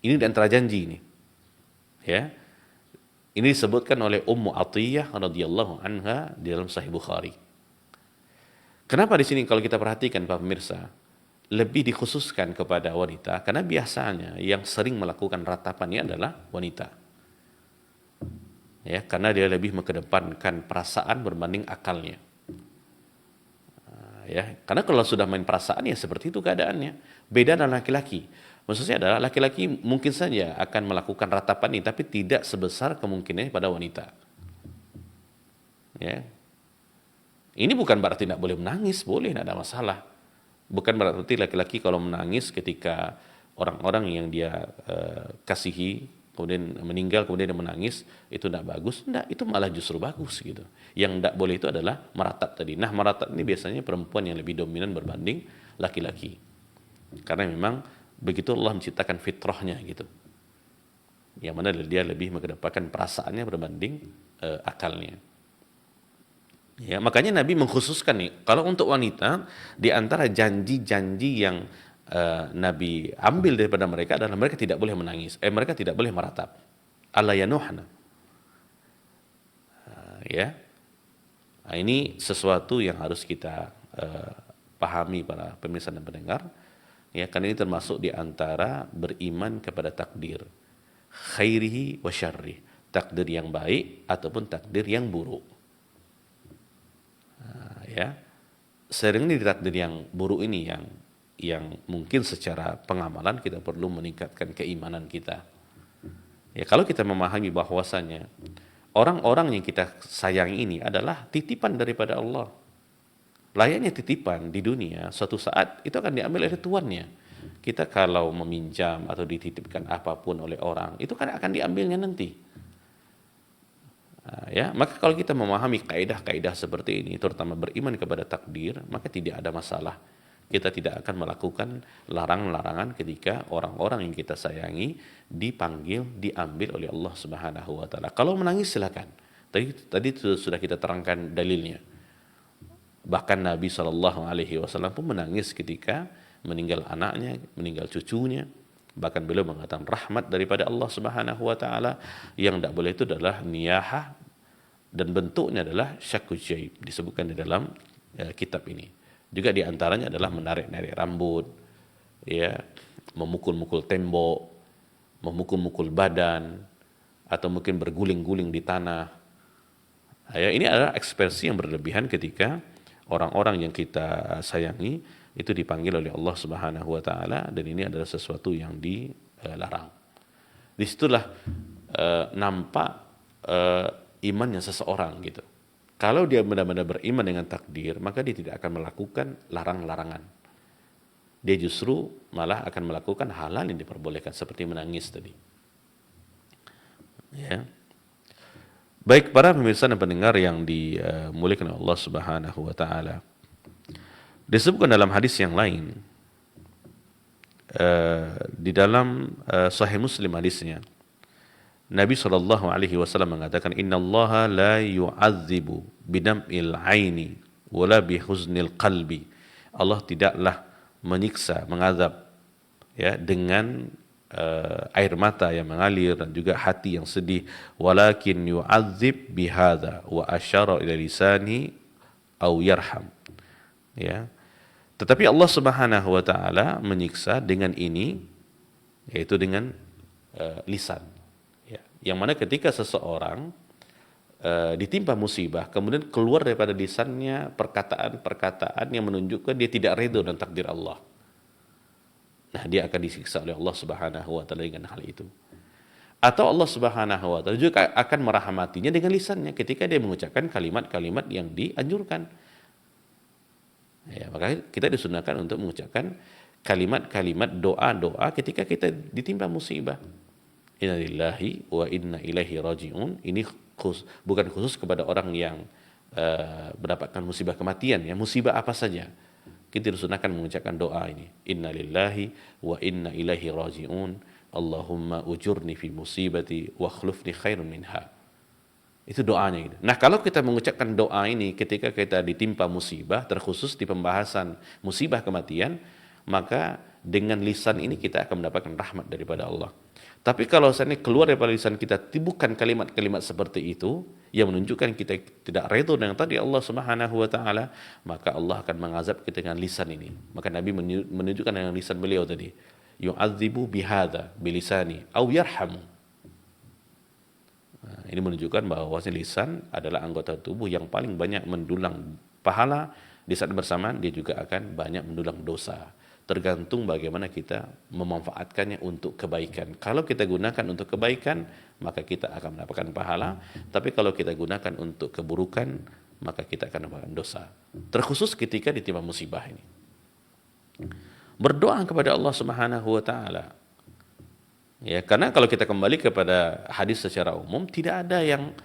Ini di antara janji ini. Ya. Ini disebutkan oleh Ummu Atiyah radhiyallahu anha di dalam Sahih Bukhari. Kenapa di sini kalau kita perhatikan Pak pemirsa, lebih dikhususkan kepada wanita? Karena biasanya yang sering melakukan ratapan ini adalah wanita. Ya, karena dia lebih mengedepankan perasaan berbanding akalnya. Ya, karena kalau sudah main perasaan ya seperti itu keadaannya. Beda dengan laki-laki. Maksudnya adalah laki-laki mungkin saja akan melakukan ratapan ini, tapi tidak sebesar kemungkinannya pada wanita. Ya, ini bukan berarti tidak boleh menangis, boleh, tidak ada masalah. Bukan berarti laki-laki kalau menangis ketika orang-orang yang dia kasihi kemudian meninggal kemudian dia menangis itu tidak bagus. Tidak, itu malah justru bagus gitu. Yang tidak boleh itu adalah meratap tadi. Nah, meratap ini biasanya perempuan yang lebih dominan berbanding laki-laki. Karena memang begitu Allah menciptakan fitrahnya gitu. Yang mana dia lebih mengedepankan perasaannya berbanding akalnya. Ya, makanya Nabi mengkhususkan nih, kalau untuk wanita di antara janji-janji yang Nabi ambil daripada mereka adalah mereka tidak boleh menangis, mereka tidak boleh meratap. Alla yanuhna. Ya. Nah, ini sesuatu yang harus kita pahami para pemirsa dan pendengar. Ya, karena ini termasuk di antara beriman kepada takdir. Khairihi wa syarrih. Takdir yang baik ataupun takdir yang buruk. Ya, sering di takdir yang buruk ini yang mungkin secara pengamalan kita perlu meningkatkan keimanan kita. Ya, kalau kita memahami bahwasanya orang-orang yang kita sayangi ini adalah titipan daripada Allah. Layaknya titipan di dunia, suatu saat itu akan diambil oleh tuannya. Kita kalau meminjam atau dititipkan apapun oleh orang, itu kan akan diambilnya nanti. Ya, maka kalau kita memahami kaidah-kaidah seperti ini, terutama beriman kepada takdir, maka tidak ada masalah. Kita tidak akan melakukan larangan-larangan ketika orang-orang yang kita sayangi dipanggil, diambil oleh Allah Subhanahu wa taala. Kalau menangis silakan. Tadi sudah kita terangkan dalilnya. Bahkan Nabi Shallallahu alaihi wasallam pun menangis ketika meninggal anaknya, meninggal cucunya. Bahkan beliau mengatakan rahmat daripada Allah Subhanahu wa taala. Yang tidak boleh itu adalah niyahah dan bentuknya adalah syakku jaib, disebutkan di dalam kitab ini. Juga di antaranya adalah menarik-narik rambut, ya, memukul-mukul tembok, memukul-mukul badan, atau mungkin berguling-guling di tanah. Ya, ini adalah ekspresi yang berlebihan ketika orang-orang yang kita sayangi itu dipanggil oleh Allah Subhanahu wa taala, dan ini adalah sesuatu yang dilarang. Disitulah nampak imannya seseorang gitu. Kalau dia benar-benar beriman dengan takdir, maka dia tidak akan melakukan larang-larangan. Dia justru malah akan melakukan hal-hal yang diperbolehkan seperti menangis tadi. Ya. Baik para pemirsa dan pendengar yang dimuliakan oleh Allah Subhanahu wa taala. Disebutkan dalam hadis yang lain, di dalam Sahih Muslim hadisnya, Nabi Shallallahu alaihi wasallam mengatakan, innallaha la yu'adzibu bidam'il aini wala bihuznil qalbi. Allah tidaklah menyiksa, mengazab ya dengan air mata yang mengalir dan juga hati yang sedih, walakin yu'adzib bihadza wa asyara ila lisani au yarham. Ya. Tetapi Allah Subhanahu wa taala menyiksa dengan ini, yaitu dengan lisan. Ya. Yang mana ketika seseorang ditimpa musibah, kemudian keluar daripada lisannya perkataan-perkataan yang menunjukkan dia tidak ridho dengan takdir Allah. Nah, dia akan disiksa oleh Allah Subhanahu wa taala dengan hal itu. Atau Allah Subhanahu wa taala juga akan merahmatinya dengan lisannya ketika dia mengucapkan kalimat-kalimat yang dianjurkan. Ya, maka kita disunahkan untuk mengucapkan kalimat-kalimat doa-doa ketika kita ditimpa musibah. Inna lillahi wa inna ilaihi raji'un. Ini bukan khusus kepada orang yang mendapatkan musibah kematian, ya, musibah apa saja. Kita disunahkan mengucapkan doa ini. Inna lillahi wa inna ilaihi raji'un. Allahumma ujurni fi musibati wa khlufni khairun minha. Itu doanya gitu. Nah, kalau kita mengucapkan doa ini ketika kita ditimpa musibah, terkhusus di pembahasan musibah kematian, maka dengan lisan ini kita akan mendapatkan rahmat daripada Allah. Tapi kalau seandainya keluar daripada lisan kita bukan kalimat-kalimat seperti itu yang menunjukkan kita tidak redha dengan tadi Allah Subhanahu wa taala, maka Allah akan mengazab kita dengan lisan ini. Maka Nabi menunjukkan dengan lisan beliau tadi, yu'adzibu bihadza bilisani au yarhamu. Ini menunjukkan bahwa lisan adalah anggota tubuh yang paling banyak mendulang pahala, di saat bersamaan dia juga akan banyak mendulang dosa. Tergantung bagaimana kita memanfaatkannya untuk kebaikan. Kalau kita gunakan untuk kebaikan, maka kita akan mendapatkan pahala. Tapi kalau kita gunakan untuk keburukan, maka kita akan mendapatkan dosa. Terkhusus ketika ditimpa musibah ini. Berdoa kepada Allah Subhanahu wa taala. Ya, karena kalau kita kembali kepada hadis secara umum, tidak ada yang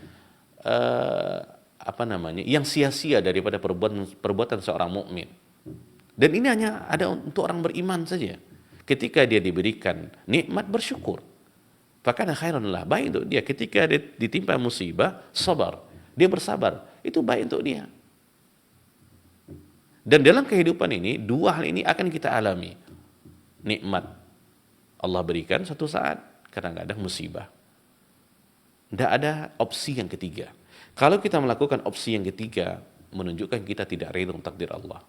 yang sia-sia daripada perbuatan seorang mukmin. Dan ini hanya ada untuk orang beriman saja. Ketika dia diberikan nikmat, bersyukur. Fakana khairan lah, baik untuk dia. Ketika dia ditimpa musibah, sabar. Dia bersabar, itu baik untuk dia. Dan dalam kehidupan ini, dua hal ini akan kita alami. Nikmat Allah berikan satu saat, kadang-kadang musibah. Tidak ada opsi yang ketiga. Kalau kita melakukan opsi yang ketiga, menunjukkan kita tidak ridho takdir Allah.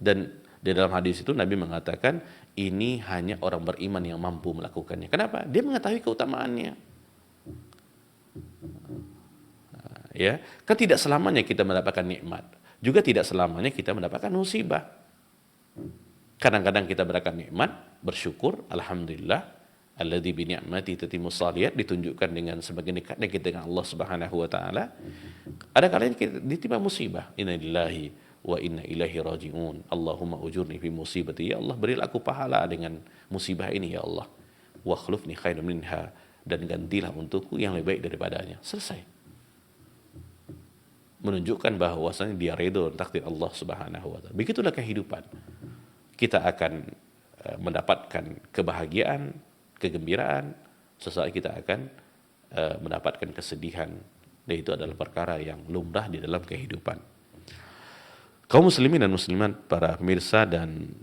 Dan di dalam hadis itu Nabi mengatakan, ini hanya orang beriman yang mampu melakukannya. Kenapa? Dia mengetahui keutamaannya. Ya, kan tidak selamanya kita mendapatkan nikmat. Juga tidak selamanya kita mendapatkan musibah. Kadang-kadang kita mendapatkan nikmat, bersyukur, alhamdulillah, alladzi bi ni'mati tatimmus shalihat, ditunjukkan dengan sebagai dekatnya kita dengan Allah Subhanahu wa taala. Ada kalanya kita ditimpa musibah, inna lillahi wa inna ilaihi raji'un. Allahumma ujurni fi musibati, ya Allah berilah aku pahala dengan musibah ini ya Allah. Wa khlufni khairan minha, dan gantilah untukku yang lebih baik daripadanya. Selesai. Menunjukkan bahwasanya dia ridho takdir Allah Subhanahu wa taala. Begitulah kehidupan. Kita akan mendapatkan kebahagiaan, kegembiraan, sesaat kita akan mendapatkan kesedihan. Dan itu adalah perkara yang lumrah di dalam kehidupan. Kaum muslimin dan muslimat, para pemirsa dan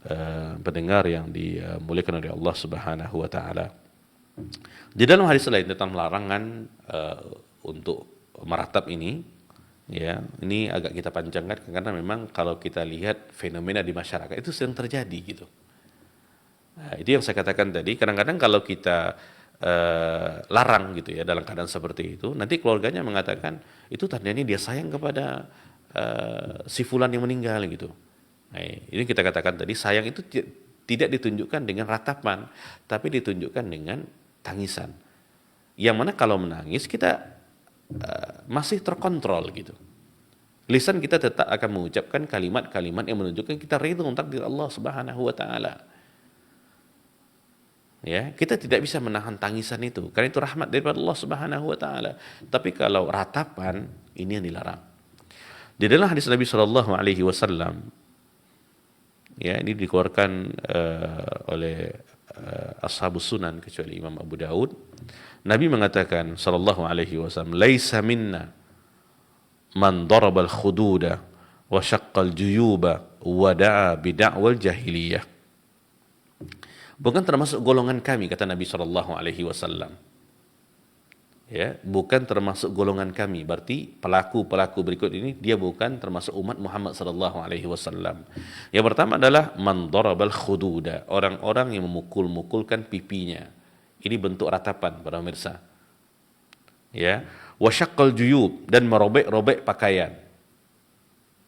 pendengar yang dimuliakan oleh Allah Subhanahu wa taala. Di dalam hadis lain tentang larangan untuk meratap ini, ya, ini agak kita panjangkan karena memang kalau kita lihat fenomena di masyarakat itu sedang terjadi gitu. Nah, itu yang saya katakan tadi, kadang-kadang kalau kita larang gitu ya dalam keadaan seperti itu, nanti keluarganya mengatakan itu tandanya dia sayang kepada si fulan yang meninggal gitu. Nah, ini kita katakan tadi, sayang itu tidak ditunjukkan dengan ratapan, tapi ditunjukkan dengan tangisan. Yang mana kalau menangis kita masih terkontrol gitu. Lisan kita tetap akan mengucapkan kalimat-kalimat yang menunjukkan kita ridho takdir Allah Subhanahu wa taala. Ya, kita tidak bisa menahan tangisan itu karena itu rahmat daripada Allah Subhanahu wa taala. Tapi kalau ratapan, ini yang dilarang. Di dalam hadis Nabi sallallahu alaihi wasallam, ya, ini dikeluarkan oleh ashabus sunan kecuali Imam Abu Daud. Nabi mengatakan sallallahu alaihi wasallam, "Laisa minna man daraba al-khududa wa syaqqa al-juyuba wa da'a bi da'wal jahiliyah." Bukan termasuk golongan kami, kata Nabi sallallahu alaihi wasallam. Ya, bukan termasuk golongan kami. Berarti pelaku-pelaku berikut ini dia bukan termasuk umat Muhammad sallallahu alaihi wasallam. Yang pertama adalah man darabal khududa, orang-orang yang memukul-mukulkan pipinya. Ini bentuk ratapan para pemirsa. Ya, wa syaqqal juyub, dan merobek-robek pakaian.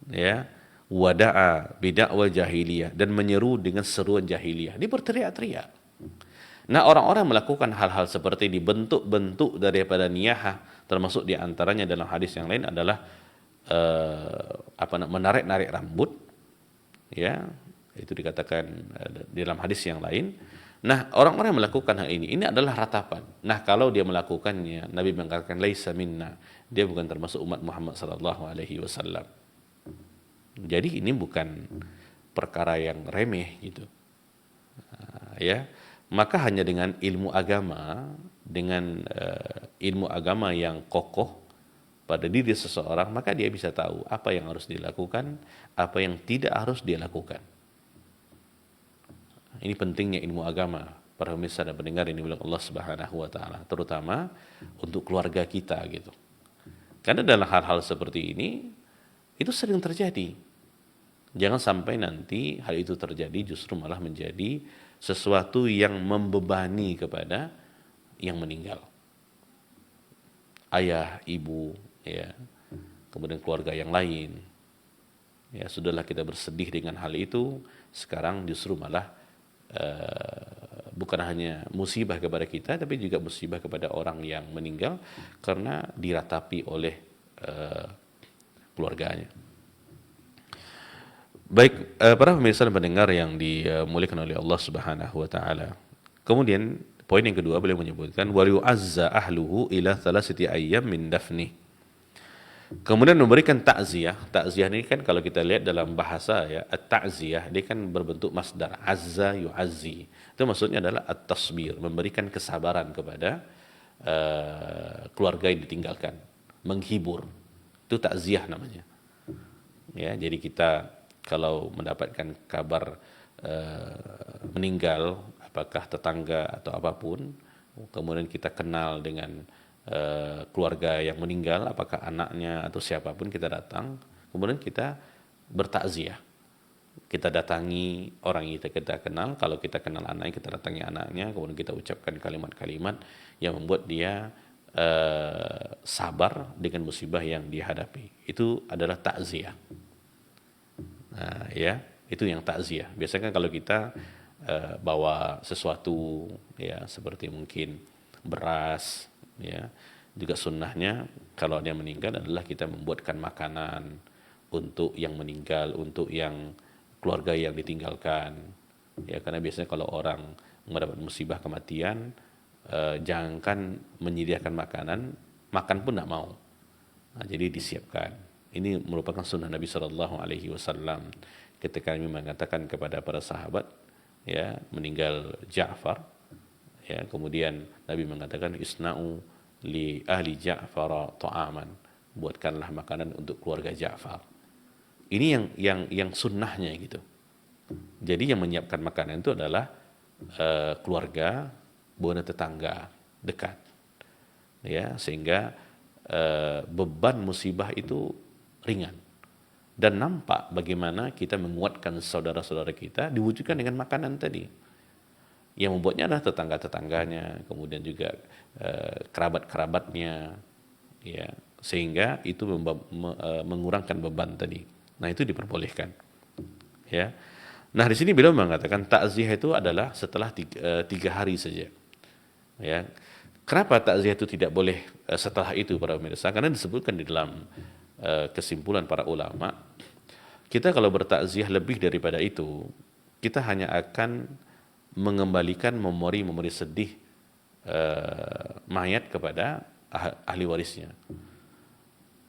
Ya, wada'a bid'awal jahiliyah, dan menyeru dengan seruan jahiliyah. Dia berteriak-teriak. Nah, orang-orang melakukan hal-hal seperti ini, bentuk-bentuk daripada niyahah, termasuk diantaranya dalam hadis yang lain adalah menarik-narik rambut, ya, itu dikatakan dalam hadis yang lain. Nah, orang-orang yang melakukan hal ini adalah ratapan. Nah, kalau dia melakukannya, Nabi mengatakan laisa minna, dia bukan termasuk umat Muhammad sallallahu alaihi wasallam. Jadi ini bukan perkara yang remeh gitu. Ya, maka hanya dengan ilmu agama, dengan ilmu agama yang kokoh pada diri seseorang, maka dia bisa tahu apa yang harus dilakukan, apa yang tidak harus dia lakukan. Ini pentingnya ilmu agama, para pemirsa dan pendengar ini oleh Allah Subhanahu wa taala, terutama untuk keluarga kita gitu. Karena dalam hal-hal seperti ini itu sering terjadi. Jangan sampai nanti hal itu terjadi justru malah menjadi sesuatu yang membebani kepada yang meninggal. ayah, ibu, ya, kemudian keluarga yang lain. Ya, sudahlah kita bersedih dengan hal itu, sekarang justru malah bukan hanya musibah kepada kita, tapi juga musibah kepada orang yang meninggal karena diratapi oleh keluarganya. Baik, para pemirsa dan pendengar yang dimuliakan oleh Allah Subhanahu wa taala. Kemudian poin yang kedua beliau menyebutkan wa yu'azza ahluhu ila thalathati ayyam min dafni. Kemudian memberikan takziah. Takziah ini kan kalau kita lihat dalam bahasa ya, at-ta'ziyah dia kan berbentuk masdar, azza yu'azzi. Itu maksudnya adalah at-tasbir, memberikan kesabaran kepada keluarga yang ditinggalkan, menghibur. Itu takziah namanya. Ya, jadi kita kalau mendapatkan kabar meninggal, apakah tetangga atau apapun, kemudian kita kenal dengan keluarga yang meninggal, apakah anaknya atau siapapun, kita datang, kemudian kita bertakziah. Kita datangi orang yang kita kenal, kalau kita kenal anaknya, kita datangi anaknya, kemudian kita ucapkan kalimat-kalimat yang membuat dia sabar dengan musibah yang dia hadapi. Itu adalah takziah. Nah, ya, itu yang takziah. Biasanya kalau kita bawa sesuatu, ya, seperti mungkin beras, ya, juga sunnahnya kalau dia meninggal adalah kita membuatkan makanan untuk yang meninggal, untuk yang keluarga yang ditinggalkan, ya, karena biasanya kalau orang mendapat musibah kematian, jangankan menyediakan makanan, makan pun tidak mau. Nah, jadi disiapkan. Ini merupakan sunnah Nabi Shallallahu Alaihi Wasallam ketika kami mengatakan kepada para sahabat, ya, meninggal Ja'far, ya, kemudian Nabi mengatakan isna'u li ahli Ja'far ta'aman, buatkanlah makanan untuk keluarga Ja'far. Ini yang sunnahnya gitu. Jadi yang menyiapkan makanan itu adalah keluarga, bukan tetangga dekat, ya, sehingga beban musibah itu ringan. Dan nampak bagaimana kita menguatkan saudara-saudara kita diwujudkan dengan makanan tadi. Yang membuatnya adalah tetangga-tetangganya, kemudian juga kerabat-kerabatnya, ya, sehingga itu mengurangkan beban tadi. Nah, itu diperbolehkan, ya. Nah, di sini beliau mengatakan takziah itu adalah setelah 3 hari saja, ya. Kenapa takziah itu tidak boleh setelah itu para pemirsa? Karena disebutkan di dalam kesimpulan para ulama, kita kalau bertakziah lebih daripada itu, kita hanya akan mengembalikan memori-memori sedih mayat kepada ahli warisnya.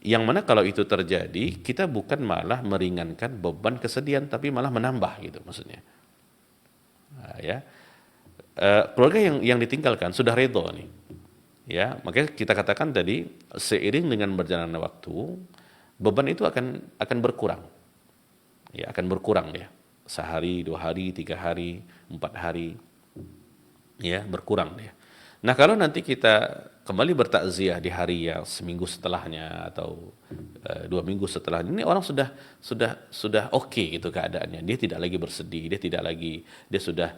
Yang mana kalau itu terjadi, kita bukan malah meringankan beban kesedihan, tapi malah menambah gitu maksudnya. Nah, ya, keluarga yang ditinggalkan sudah redha nih, ya, makanya kita katakan tadi seiring dengan berjalannya waktu, beban itu akan berkurang, ya, akan berkurang ya, sehari, 2 hari, 3 hari, 4 hari, ya, berkurang dia. Nah, kalau nanti kita kembali bertakziah di hari yang seminggu setelahnya atau 2 minggu setelahnya, ini orang sudah oke gitu keadaannya, dia tidak lagi bersedih, dia sudah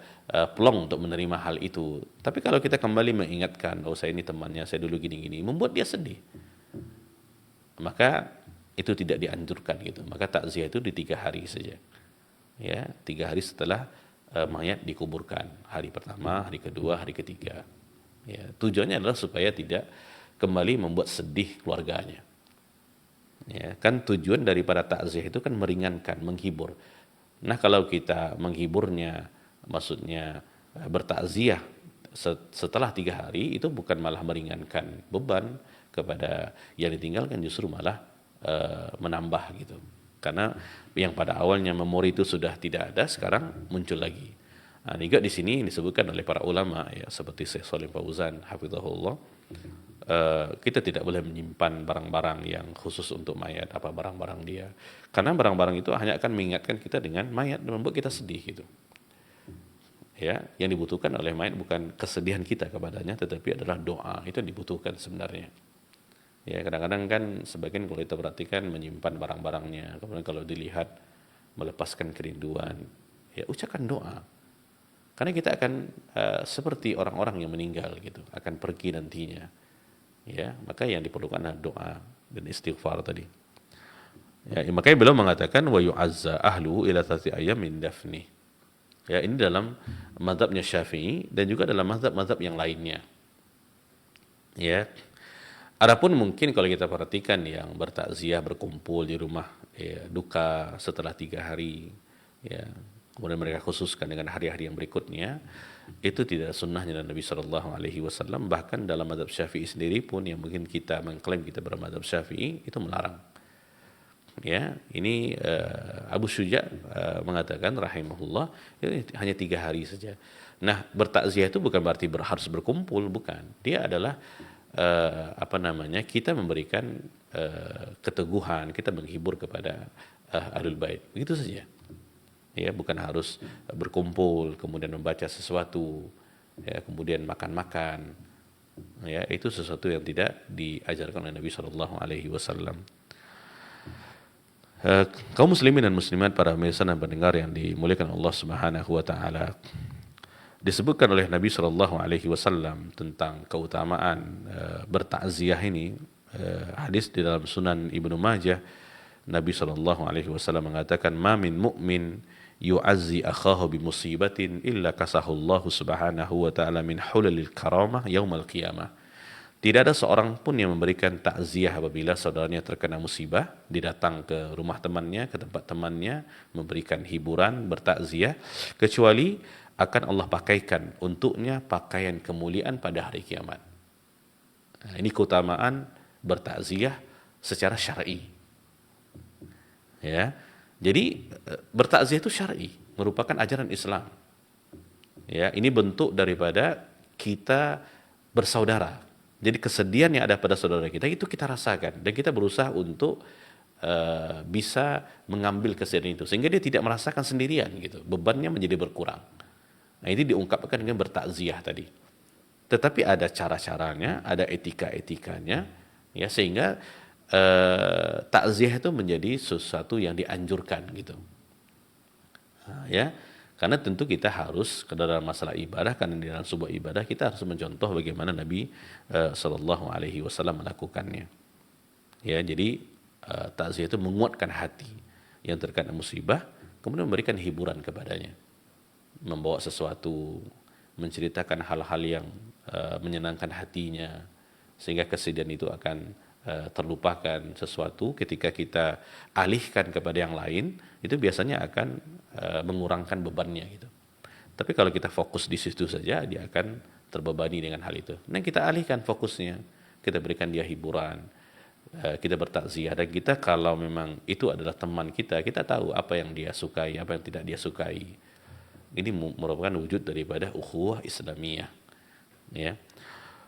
plong untuk menerima hal itu. Tapi kalau kita kembali mengingatkan, oh saya ini temannya, saya dulu gini-gini, membuat dia sedih, maka itu tidak dianjurkan gitu. Maka takziah itu di 3 hari saja, ya, 3 hari setelah mayat dikuburkan, hari pertama, hari kedua, hari ketiga. Ya, tujuannya adalah supaya tidak kembali membuat sedih keluarganya. Ya, kan tujuan daripada takziah itu kan meringankan, menghibur. Nah, kalau kita menghiburnya, maksudnya bertakziah setelah 3 hari, itu bukan malah meringankan beban kepada yang ditinggalkan, justru malah menambah gitu. Karena yang pada awalnya memori itu sudah tidak ada, sekarang muncul lagi. Nah, juga di sini disebutkan oleh para ulama, ya, seperti Syekh Shalih Fauzan hafizahullah, kita tidak boleh menyimpan barang-barang yang khusus untuk mayat, apa barang-barang dia, karena barang-barang itu hanya akan mengingatkan kita dengan mayat dan membuat kita sedih gitu. Ya, yang dibutuhkan oleh mayat bukan kesedihan kita kepadanya, tetapi adalah doa. Itu yang dibutuhkan sebenarnya. Ya, kadang-kadang kan sebagian kalau kita perhatikan menyimpan barang-barangnya, kemudian kalau dilihat melepaskan kerinduan, ya ucapkan doa. Karena kita akan seperti orang-orang yang meninggal gitu, akan pergi nantinya. ya, maka yang diperlukan adalah doa dan istighfar tadi. Ya, makanya beliau mengatakan wa yu'azza ahluhu ila 3 ayyam min dafni. Ya, ini dalam mazhabnya Syafi'i dan juga dalam mazhab-mazhab yang lainnya. Ya. Adapun mungkin kalau kita perhatikan yang bertakziah berkumpul di rumah ya, duka setelah 3 hari, ya, kemudian mereka khususkan dengan hari-hari yang berikutnya, itu tidak sunnahnya dari Nabi Shallallahu Alaihi Wasallam. Bahkan dalam mazhab Syafi'i sendiri pun yang mungkin kita mengklaim kita bermadzhab Syafi'i itu melarang. Ya, ini Abu Syuja mengatakan rahimahullah ini hanya 3 hari saja. Nah, bertakziah itu bukan berarti harus berkumpul, bukan. Dia adalah kita memberikan keteguhan, kita menghibur kepada ahlul bait. Begitu saja. Ya, bukan harus berkumpul kemudian membaca sesuatu, ya, kemudian makan-makan. Ya, itu sesuatu yang tidak diajarkan oleh Nabi Shallallahu Alaihi Wasallam. Kaum muslimin dan muslimat, para pemirsa dan pendengar yang dimuliakan Allah Subhanahu wa taala. Disebutkan oleh Nabi Shallallahu Alaihi Wasallam tentang keutamaan bertakziah ini, hadis di dalam Sunan Ibnu Majah, Nabi Shallallahu Alaihi Wasallam mengatakan, "Ma min mu'min yu'azzi akhahu bi musibatin illa kasahullahu Subhanahu wa taala min hulalil karamah yaumal qiyamah." Tidak ada seorang pun yang memberikan takziah apabila saudaranya terkena musibah, didatang ke rumah temannya, ke tempat temannya, memberikan hiburan, bertakziah, kecuali akan Allah pakaikan untuknya pakaian kemuliaan pada hari kiamat. Nah, ini keutamaan bertakziah secara syar'i. Ya. Jadi bertakziah itu syar'i, merupakan ajaran Islam. Ya, ini bentuk daripada kita bersaudara. Jadi kesedihan yang ada pada saudara kita itu kita rasakan dan kita berusaha untuk bisa mengambil kesedihan itu sehingga dia tidak merasakan sendirian gitu. Bebannya menjadi berkurang. Nah, ini diungkapkan dengan bertakziah tadi. Tetapi ada cara-caranya, ada etika-etikanya, ya, sehingga takziah itu menjadi sesuatu yang dianjurkan gitu. Nah, ya. Karena tentu kita harus dalam masalah ibadah, karena di dalam sebuah ibadah kita harus mencontoh bagaimana Nabi Shallallahu Alaihi Wasallam melakukannya. Ya, jadi takziah itu menguatkan hati yang terkena musibah, kemudian memberikan hiburan kepadanya, membawa sesuatu, menceritakan hal-hal yang menyenangkan hatinya, sehingga kesedihan itu akan terlupakan. Sesuatu ketika kita alihkan kepada yang lain, itu biasanya akan mengurangkan bebannya gitu. Tapi kalau kita fokus di situ saja, dia akan terbebani dengan hal itu. Nah, kita alihkan fokusnya, kita berikan dia hiburan, kita bertakziah, dan kita kalau memang itu adalah teman kita, kita tahu apa yang dia sukai, apa yang tidak dia sukai. Ini merupakan wujud daripada ukhuwah Islamiyah. Ya.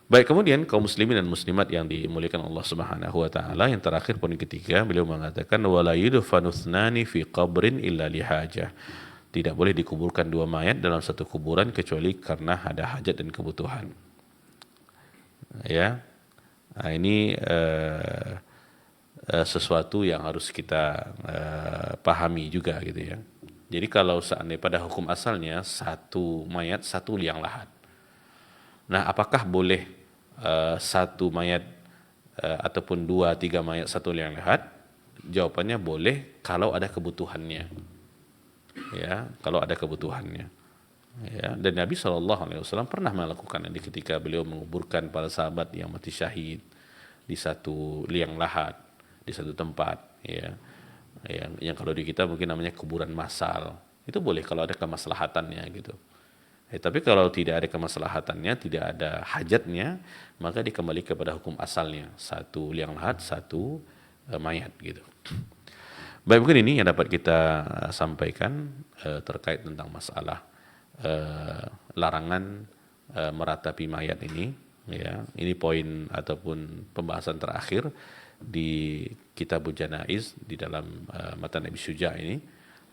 Baik, kemudian kaum muslimin dan muslimat yang dimuliakan Allah Subhanahu wa taala, yang terakhir poin ketiga, beliau mengatakan wala yudfanu thnani fi qabrin illa lihajah. Tidak boleh dikuburkan 2 mayat dalam satu kuburan kecuali karena ada hajat dan kebutuhan. Ya. Nah, ini sesuatu yang harus kita pahami juga gitu ya. Jadi kalau seandainya pada hukum asalnya 1 mayat 1 liang lahat. Nah, apakah boleh 1 mayat ataupun 2-3 mayat 1 liang lahat? Jawabannya boleh kalau ada kebutuhannya. Ya, kalau ada kebutuhannya. Ya, dan Nabi SAW pernah melakukan ini ketika beliau menguburkan para sahabat yang mati syahid di 1 liang lahat, di 1 tempat. Ya, yang kalau di kita mungkin namanya kuburan massal. Itu boleh kalau ada kemaslahatannya gitu. Tapi kalau tidak ada kemaslahatannya, tidak ada hajatnya, maka dikembali kepada hukum asalnya, 1 liang lahat, 1 mayat gitu. Baik, mungkin ini yang dapat kita sampaikan terkait tentang masalah larangan meratapi mayat ini. Ya, ini poin ataupun pembahasan terakhir di Kitabul Janaiz di dalam matan Nabi Syuja ini.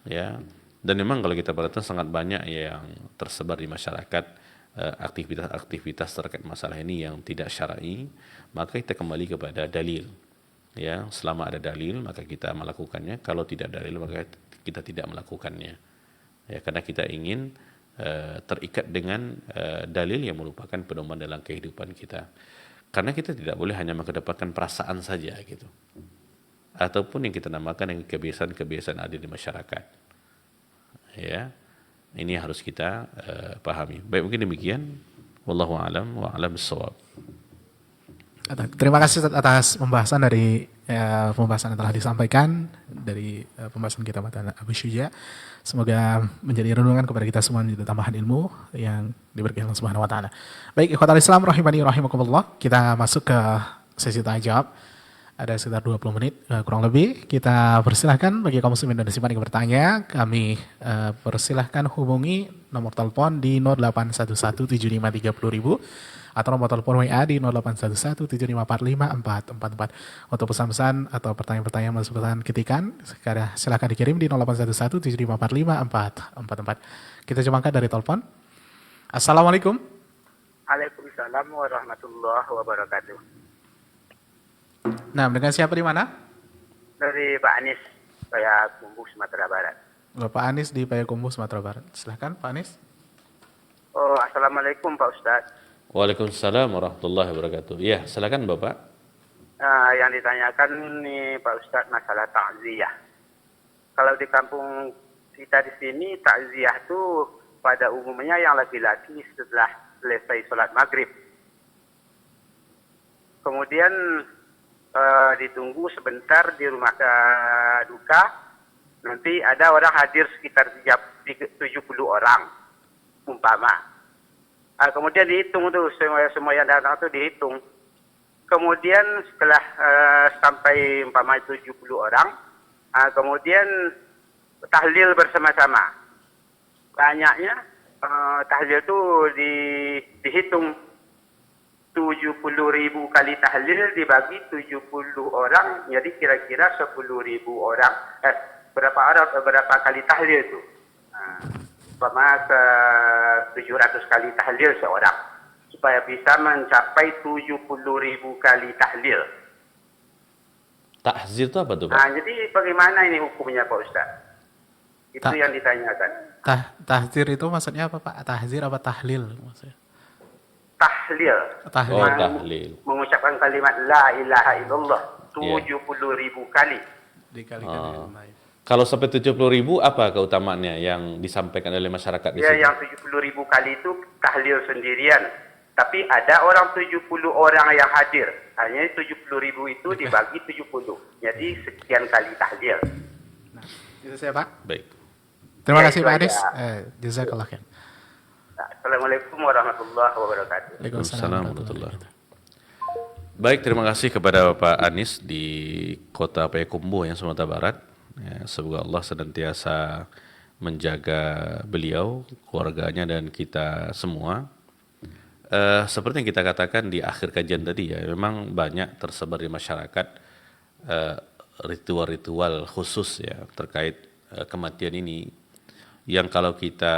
Ya. Dan memang kalau kita perhatikan sangat banyak yang tersebar di masyarakat aktivitas-aktivitas terkait masalah ini yang tidak syar'i, maka kita kembali kepada dalil. Ya, selama ada dalil maka kita melakukannya, kalau tidak ada dalil maka kita tidak melakukannya. Ya, karena kita ingin terikat dengan dalil yang merupakan pedoman dalam kehidupan kita. Karena kita tidak boleh hanya mengedepankan perasaan saja gitu. Ataupun yang kita namakan dengan kebiasaan-kebiasaan ada di masyarakat. Ya. Ini harus kita pahami. Baik, mungkin demikian. Wallahu a'lam wa a'lam bissawab.
Terima kasih atas pembahasan dari pembahasan yang telah disampaikan dari pembahasan kita pada Abu Syuja. Semoga menjadi renungan kepada kita semua, menjadi tambahan ilmu yang diberikan Allah Subhanahu wa taala. Baik, ikhwatal Islam rahimani rahimakumullah. Kita masuk ke sesi tanya jawab. Ada sekitar 20 menit kurang lebih. Kita persilahkan bagi kaum muslimin dan muslimat yang bertanya, kami persilahkan hubungi nomor telepon di 08117530.000 atau nomor telepon WA di 081175454444. Untuk pesan-pesan atau pertanyaan-pertanyaan masuk pesan ketikan, silakan dikirim di 081175454444. Kita coba angkat dari telepon. Assalamualaikum.
Waalaikumsalam warahmatullahi wabarakatuh.
Nah, dengan siapa di mana?
Dari Pak Anis, saya Kumbu, Sumatera Barat.
Bapak Anis di Payakumbuh, Sumatera Barat. Silakan Pak Anis.
Oh, assalamualaikum Pak Ustadz.
Waalaikumsalam warahmatullahi wabarakatuh. Ya, silakan Bapak.
Yang ditanyakan nih Pak Ustadz masalah takziah. Kalau di kampung kita di sini takziah itu pada umumnya yang laki-laki setelah selesai sholat maghrib. Kemudian ditunggu sebentar di rumah duka. Nanti ada orang hadir sekitar 70 orang umpama. Kemudian dihitung tuh semua yang datang itu dihitung. Kemudian setelah sampai umpama 70 orang, kemudian tahlil bersama-sama. Banyaknya tahlil itu dihitung 70.000 kali tahlil dibagi 70 orang, jadi kira-kira 10.000 orang. Berapa kali tahlil itu? Umpama ke 700 kali tahlil seorang supaya bisa mencapai 70.000 kali tahlil.
Tahzir itu apa tuh, Pak?
Jadi bagaimana ini hukumnya Pak Ustaz? Itu yang ditanyakan.
Tahzir itu maksudnya apa Pak? Tahzir apa tahlil maksudnya?
Tahlil.
Tahlil.
Oh, tahlil.
Mengucapkan kalimat la ilaha illallah 70.000 kali.
Dikalikan dengan lain.
Kalau sampai 70.000 apa keutamaannya yang disampaikan oleh masyarakat di
Ya,
sini?
yang 70.000 kali itu tahlil sendirian. Tapi ada orang 70 orang yang hadir. Hanya 70.000 itu dibagi 70. Jadi sekian kali tahlil.
Nah, itu saya Pak.
Baik.
Terima
Ya,
kasih
itu
Pak Anis.
aja.
Jazakallah khair.
Assalamualaikum warahmatullahi wabarakatuh.
Waalaikumsalam warahmatullahi wabarakatuh. Baik, terima kasih kepada Bapak Anis di Kota Payakumbuh yang Sumatera Barat. Ya, semoga Allah senantiasa menjaga beliau, keluarganya dan kita semua. Seperti yang kita katakan di akhir kajian tadi ya, memang banyak tersebar di masyarakat ritual-ritual khusus ya terkait kematian ini yang kalau kita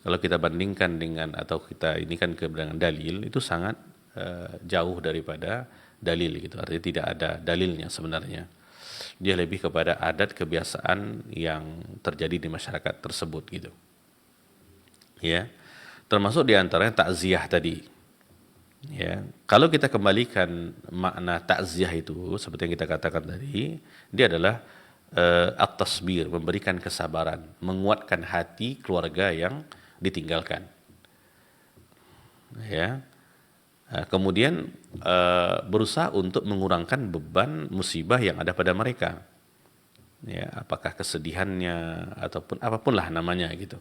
kalau kita bandingkan dengan atau kita ini kan dengan dalil itu sangat jauh daripada dalil gitu, artinya tidak ada dalilnya sebenarnya. Dia lebih kepada adat kebiasaan yang terjadi di masyarakat tersebut gitu. Ya. Termasuk di antaranya takziah tadi. Ya. Kalau kita kembalikan makna takziah itu seperti yang kita katakan tadi, dia adalah at-tasbir, memberikan kesabaran, menguatkan hati keluarga yang ditinggalkan. Ya. Kemudian berusaha untuk mengurangkan beban musibah yang ada pada mereka. Ya, apakah kesedihannya ataupun apapun lah namanya gitu.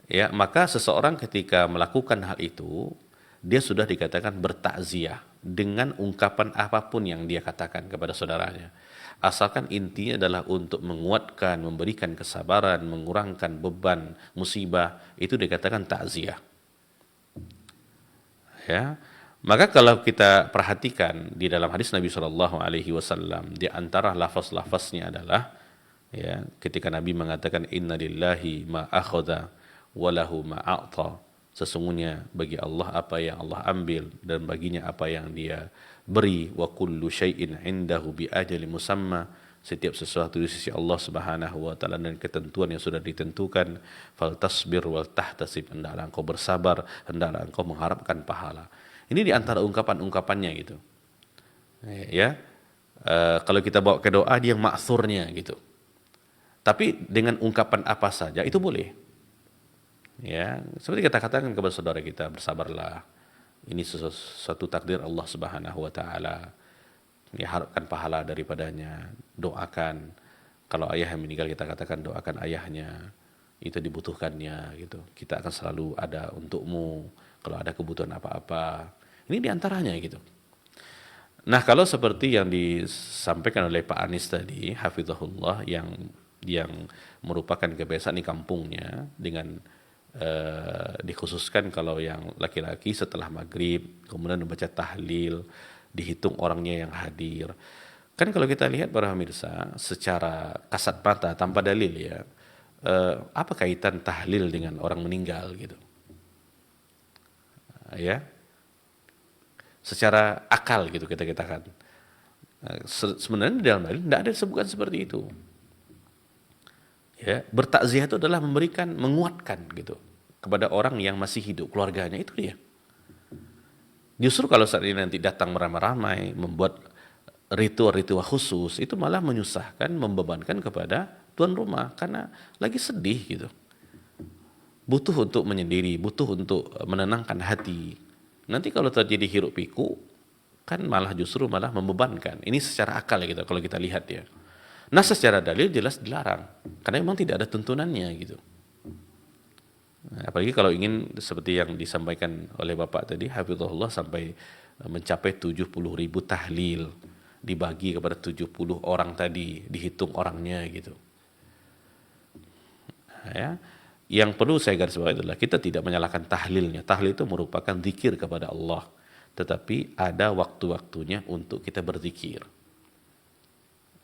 Ya, maka seseorang ketika melakukan hal itu, dia sudah dikatakan bertakziah dengan ungkapan apapun yang dia katakan kepada saudaranya. Asalkan intinya adalah untuk menguatkan, memberikan kesabaran, mengurangkan beban musibah, itu dikatakan takziah. Ya, maka kalau kita perhatikan di dalam hadis Nabi SAW, di antara lafaz-lafaznya adalah ya, ketika Nabi mengatakan inna lillahi ma akhadha wa lahu ma a'ta, sesungguhnya bagi Allah apa yang Allah ambil dan baginya apa yang dia beri, wa kullu syai'in indahu bi ajali musamma, setiap sesuatu di sisi Allah Subhanahu wa taala dan ketentuan yang sudah ditentukan. Fal tasbir wal tahtasib, hendaklah engkau bersabar, hendaklah engkau mengharapkan pahala. Ini di antara ungkapan-ungkapannya gitu. Ya. Kalau kita bawa ke doa dia yang ma'thurnya gitu. Tapi dengan ungkapan apa saja itu boleh. Ya, seperti kita katakan kepada saudara kita, bersabarlah. Ini suatu takdir Allah Subhanahu wa taala. Ya, harapkan pahala daripadanya. Doakan. Kalau ayah yang meninggal kita katakan doakan ayahnya. Itu dibutuhkannya gitu. Kita akan selalu ada untukmu kalau ada kebutuhan apa-apa. Ini diantaranya gitu. Nah, kalau seperti yang disampaikan oleh Pak Anis tadi, hafizahullah, yang merupakan kebiasaan di kampungnya dengan dikhususkan kalau yang laki-laki setelah maghrib kemudian membaca tahlil, dihitung orangnya yang hadir. Kan kalau kita lihat para pemirsa secara kasat mata tanpa dalil ya, apa kaitan tahlil dengan orang meninggal gitu? Ya, secara akal gitu kita katakan. Sebenarnya di dalam dalil tidak ada disebutkan seperti itu. Ya, bertakziah itu adalah memberikan, menguatkan gitu kepada orang yang masih hidup, keluarganya, itu dia. Justru kalau saat ini nanti datang beramai-ramai, membuat ritual-ritual khusus, itu malah menyusahkan, membebankan kepada tuan rumah karena lagi sedih gitu. Butuh untuk menyendiri, butuh untuk menenangkan hati. Nanti kalau terjadi hiruk pikuk, kan justru malah membebankan. Ini secara akal ya gitu, kalau kita lihat ya. Nah, secara dalil jelas dilarang karena memang tidak ada tuntunannya gitu. Nah, apalagi kalau ingin seperti yang disampaikan oleh Bapak tadi, hafizahullah, sampai mencapai 70.000 tahlil dibagi kepada 70 orang tadi, dihitung orangnya gitu. Nah, ya. Yang perlu saya garis bawahi adalah kita tidak menyalahkan tahlilnya. Tahlil itu merupakan zikir kepada Allah, tetapi ada waktu-waktunya untuk kita berzikir.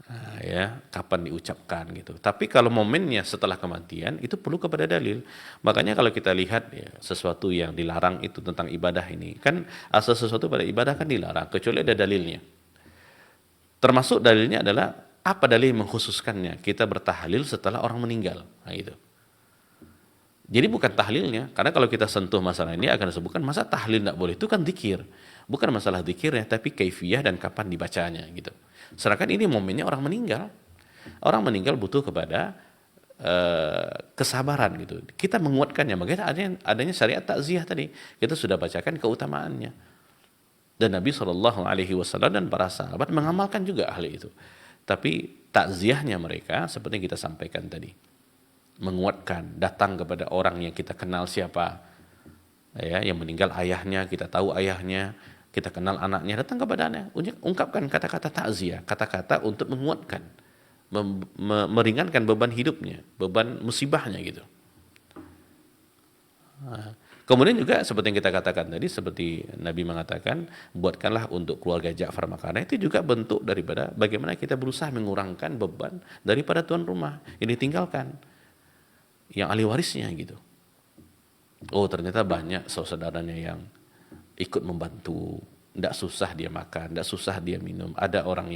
Nah, ya, kapan diucapkan gitu. Tapi kalau momennya setelah kematian itu perlu kepada dalil. Makanya kalau kita lihat ya, sesuatu yang dilarang itu tentang ibadah ini, kan asal sesuatu pada ibadah kan dilarang kecuali ada dalilnya. Termasuk dalilnya adalah apa dalil mengkhususkannya? Kita bertahlil setelah orang meninggal. Nah, itu. Jadi bukan tahlilnya, karena kalau kita sentuh masalah ini akan disebutkan masa tahlil tidak boleh, itu kan zikir. Bukan masalah zikirnya, tapi kaifiyah dan kapan dibacanya gitu. Sedangkan ini momennya orang meninggal. Orang meninggal butuh kepada kesabaran gitu. Kita menguatkannya, makanya adanya syariat takziah tadi. Kita sudah bacakan keutamaannya. Dan Nabi SAW dan para sahabat mengamalkan juga hal itu. Tapi takziahnya mereka seperti yang kita sampaikan tadi. Menguatkan, datang kepada orang yang kita kenal siapa. Ya, yang meninggal ayahnya, kita tahu ayahnya, kita kenal anaknya, datang kepada anaknya, ungkapkan kata-kata takziah, kata-kata untuk menguatkan, meringankan beban hidupnya, beban musibahnya gitu. Kemudian juga seperti yang kita katakan tadi, seperti Nabi mengatakan, buatkanlah untuk keluarga Ja'far makanan, itu juga bentuk daripada bagaimana kita berusaha mengurangkan beban daripada tuan rumah yang ditinggalkan, yang ahli warisnya gitu. Oh, ternyata banyak saudaranya yang ikut membantu, tidak susah dia makan, tidak susah dia minum, ada orang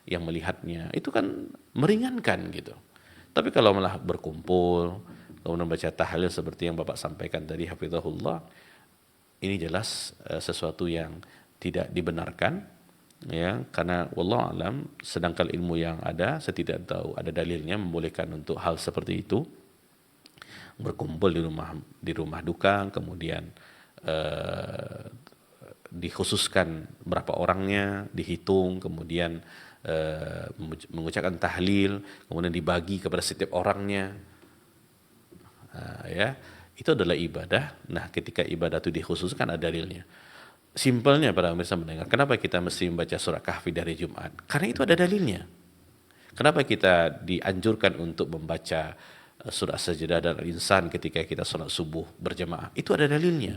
yang melihatnya, itu kan meringankan gitu. Tapi kalau malah berkumpul, kemudian baca tahlil seperti yang Bapak sampaikan tadi, hafizahullah, ini jelas sesuatu yang tidak dibenarkan, ya, karena wallahu alam, sedangkan ilmu yang ada, saya tidak tahu ada dalilnya membolehkan untuk hal seperti itu. Berkumpul di rumah duka, kemudian dikhususkan berapa orangnya, dihitung, kemudian mengucapkan tahlil, kemudian dibagi kepada setiap orangnya. Ya, itu adalah ibadah. Nah, ketika ibadah itu dikhususkan ada dalilnya. Simpelnya para pemirsa mendengar, kenapa kita mesti membaca surah Kahfi dari Jumat? Karena itu ada dalilnya. Kenapa kita dianjurkan untuk membaca surah Sajdah dan Al-Insan ketika kita sholat subuh berjamaah? Itu ada dalilnya.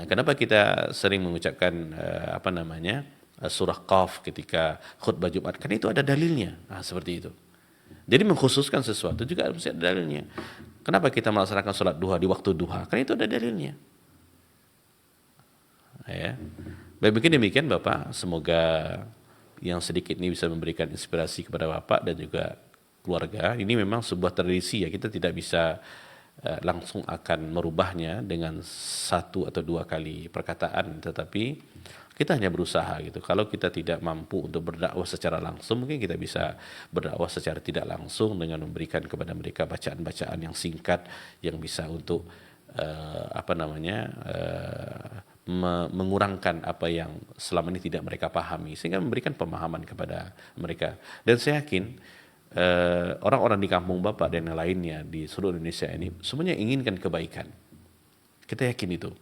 Kenapa kita sering mengucapkan surah Qaf ketika khutbah Jumat? Kan itu ada dalilnya. Nah, seperti itu. Jadi mengkhususkan sesuatu juga harus ada dalilnya. Kenapa kita melaksanakan sholat duha di waktu duha? Kan itu ada dalilnya. Ya. Baik, mungkin demikian Bapak. Semoga yang sedikit ini bisa memberikan inspirasi kepada Bapak dan juga keluarga. Ini memang sebuah tradisi ya, kita tidak bisa langsung akan merubahnya dengan satu atau dua kali perkataan, tetapi kita hanya berusaha gitu. Kalau kita tidak mampu untuk berdakwah secara langsung, mungkin kita bisa berdakwah secara tidak langsung dengan memberikan kepada mereka bacaan-bacaan yang singkat yang bisa untuk mengurangkan apa yang selama ini tidak mereka pahami, sehingga memberikan pemahaman kepada mereka. Dan saya yakin orang-orang di kampung Bapak dan yang lainnya di seluruh Indonesia ini semuanya inginkan kebaikan. Kita yakin itu,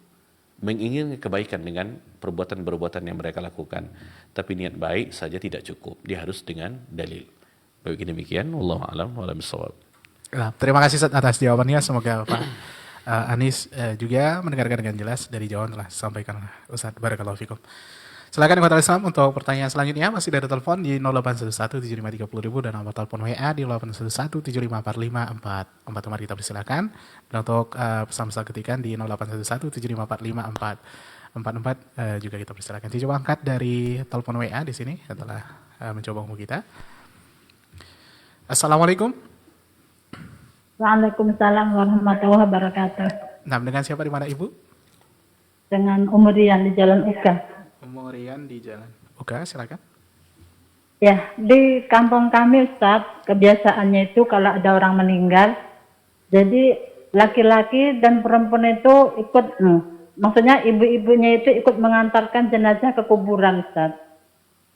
menginginkan kebaikan dengan perbuatan-perbuatan yang mereka lakukan. Tapi niat baik saja tidak cukup, dia harus dengan dalil. Baik, demikian, wallahu a'lam bishawab.
Terima kasih Ustaz atas jawabannya. Semoga Pak Anis juga mendengarkan dengan jelas dari jawaban telah disampaikan Ustaz. Barakallahu fikum. Silakan anggota Islam untuk pertanyaan selanjutnya, masih dari telepon di 08117530.000 dan nomor telepon WA di 0811754544. Mari kita persilakan. Dan untuk pesan-pesan ketikan di 0811754544 juga kita persilakan. Coba angkat dari telepon WA di sini setelah mencoba hubungi kita. Assalamualaikum.
Waalaikumsalam warahmatullahi wabarakatuh.
Nah, dengan siapa di mana Ibu?
Dengan Umurian di Jalan Uga.
Umurian di Jalan Uga, silakan.
Ya, di kampung kami Ustaz, kebiasaannya itu kalau ada orang meninggal, jadi laki-laki dan perempuan itu ikut, maksudnya ibu-ibunya itu ikut mengantarkan jenazah ke kuburan Ustaz.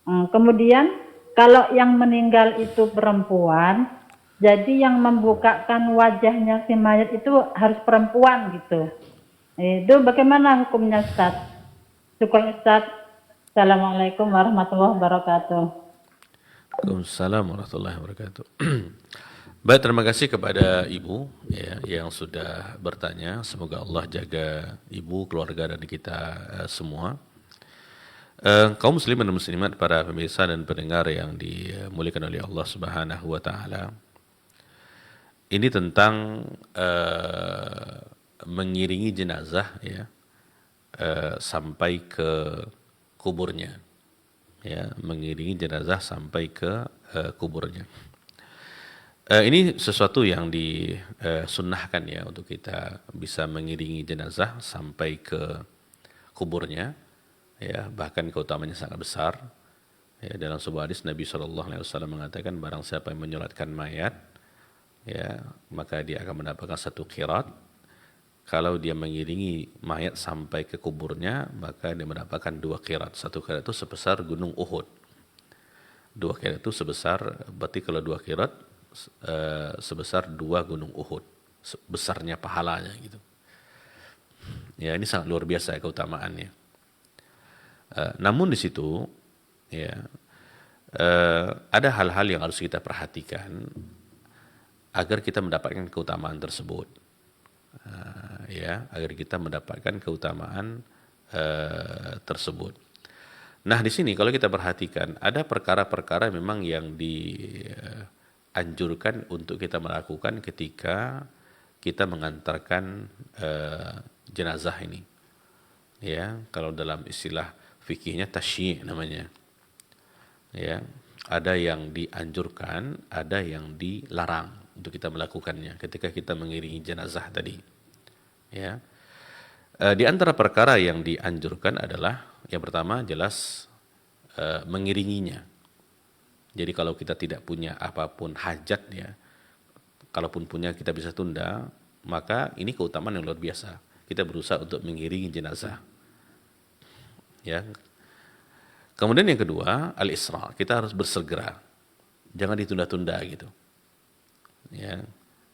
Kemudian kalau yang meninggal itu perempuan, jadi yang membukakan wajahnya si mayat itu harus perempuan gitu. Itu bagaimana hukumnya Ustaz? Syukur Ustaz. Assalamualaikum warahmatullahi wabarakatuh.
Waalaikumsalam warahmatullahi wabarakatuh. Baik, terima kasih kepada Ibu ya, yang sudah bertanya. Semoga Allah jaga Ibu, keluarga, dan kita semua. Kaum muslimin dan muslimat, para pemirsa dan pendengar yang dimuliakan oleh Allah Subhanahu wa taala. Ini tentang mengiringi jenazah ya sampai ke kuburnya. Ya, mengiringi jenazah sampai ke kuburnya. Ini sesuatu yang disunnahkan ya, untuk kita bisa mengiringi jenazah sampai ke kuburnya. Ya, bahkan keutamaannya sangat besar. Ya, dalam sebuah hadis Nabi SAW mengatakan, barang siapa yang menyolatkan mayat, ya, maka dia akan mendapatkan 1 qirat. Kalau dia mengiringi mayat sampai ke kuburnya, maka dia mendapatkan 2 qirat. 1 qirat itu sebesar gunung Uhud. 2 qirat itu sebesar, berarti kalau 2 qirat sebesar 2 gunung Uhud. Besarnya pahalanya gitu. Ya, ini sangat luar biasa ya, keutamaannya. Namun di situ ya ada hal-hal yang harus kita perhatikan agar kita mendapatkan keutamaan tersebut. Ya, agar kita mendapatkan keutamaan tersebut. Nah, di sini kalau kita perhatikan ada perkara-perkara memang yang dianjurkan untuk kita melakukan ketika kita mengantarkan jenazah ini. Ya, kalau dalam istilah fikihnya tasyi' namanya. Ya, ada yang dianjurkan, ada yang dilarang untuk kita melakukannya ketika kita mengiringi jenazah tadi. Ya, di antara perkara yang dianjurkan adalah yang pertama jelas mengiringinya. Jadi kalau kita tidak punya apapun hajat ya, kalaupun punya kita bisa tunda, maka ini keutamaan yang luar biasa. Kita berusaha untuk mengiringi jenazah. Ya. Kemudian yang kedua, al-isra, kita harus bersegera. Jangan ditunda-tunda gitu. Ya.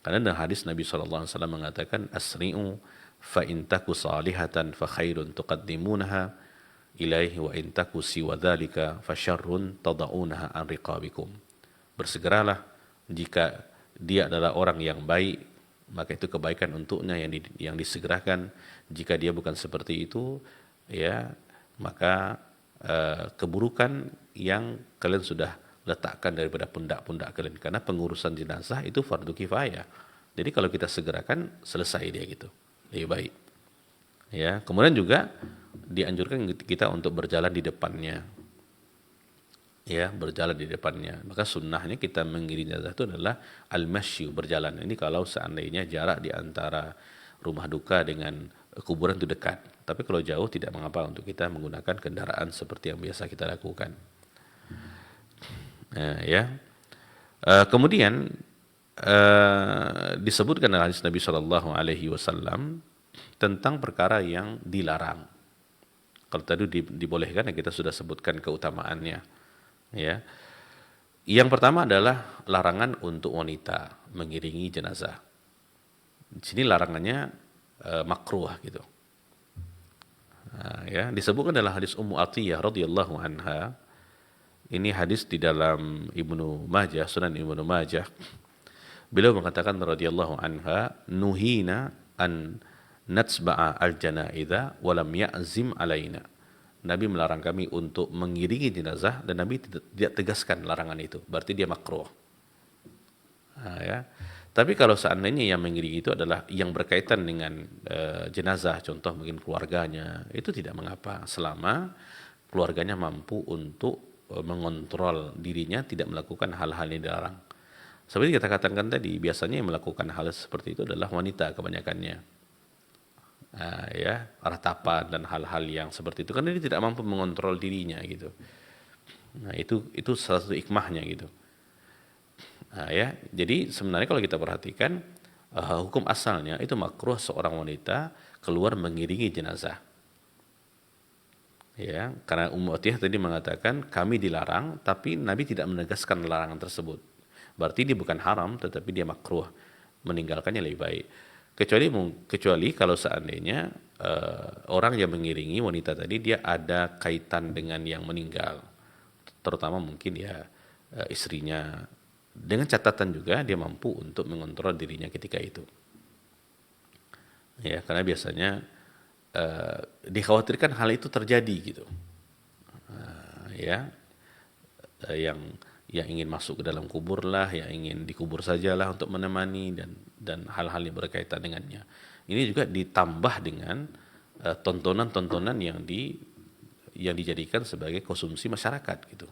Karena dalam hadis Nabi SAW mengatakan, asri'u fa in taku salihatan fa khairun tuqaddimunaha ilaihi wa in taku siwa dzalika fa syarrun tada'unaha an riqabikum. Bersegeralah, jika dia adalah orang yang baik, maka itu kebaikan untuknya yang disegerakan. Jika dia bukan seperti itu, ya, maka keburukan yang kalian sudah letakkan daripada pundak-pundak kalian, karena pengurusan jenazah itu fardu kifayah. Jadi kalau kita segerakan, selesai dia gitu, lebih baik. Ya, kemudian juga dianjurkan kita untuk berjalan di depannya. ya, berjalan di depannya. Maka sunnahnya kita mengiring jenazah itu adalah al-masyu, berjalan. Ini kalau seandainya jarak di antara rumah duka dengan kuburan itu dekat. Tapi kalau jauh tidak mengapa untuk kita menggunakan kendaraan seperti yang biasa kita lakukan. Ya. Kemudian disebutkan dalam hadis Nabi Shallallahu Alaihi Wasallam tentang perkara yang dilarang. Kalau tadi dibolehkan, kita sudah sebutkan keutamaannya. Ya, yang pertama adalah larangan untuk wanita mengiringi jenazah. Di sini larangannya makruh gitu. Ya, disebutkan dalam hadis Ummu Atiyah radhiyallahu anha. Ini hadis di dalam Ibnu Majah, Sunan Ibnu Majah. Beliau mengatakan radhiyallahu anha, nuhina an natsba'a al-janaiza wa lam ya'zim alaina. Nabi melarang kami untuk mengiringi jenazah dan Nabi tidak tegaskan larangan itu. Berarti dia makruh. Ya. Tapi kalau seandainya yang mengiringi itu adalah yang berkaitan dengan jenazah, contoh mungkin keluarganya, itu tidak mengapa selama keluarganya mampu untuk mengontrol dirinya tidak melakukan hal-hal yang dilarang. Seperti kita katakan tadi, biasanya yang melakukan hal seperti itu adalah wanita kebanyakannya. Ya, ratapan dan hal-hal yang seperti itu, karena dia tidak mampu mengontrol dirinya gitu. Nah, itu salah satu hikmahnya gitu. Ya, jadi sebenarnya kalau kita perhatikan hukum asalnya itu makruh seorang wanita keluar mengiringi jenazah. Ya, karena Ummu Atiyah tadi mengatakan kami dilarang, tapi Nabi tidak menegaskan larangan tersebut. Berarti dia bukan haram, tetapi dia makruh, meninggalkannya lebih baik. Kecuali kalau seandainya orang yang mengiringi wanita tadi dia ada kaitan dengan yang meninggal, terutama mungkin ya istrinya, dengan catatan juga dia mampu untuk mengontrol dirinya ketika itu. Ya, karena biasanya dikhawatirkan hal itu terjadi gitu. Ya, yang ingin masuk ke dalam kubur lah, yang ingin dikubur sajalah untuk menemani dan hal-hal yang berkaitan dengannya. Ini juga ditambah dengan tontonan-tontonan yang dijadikan sebagai konsumsi masyarakat gitu.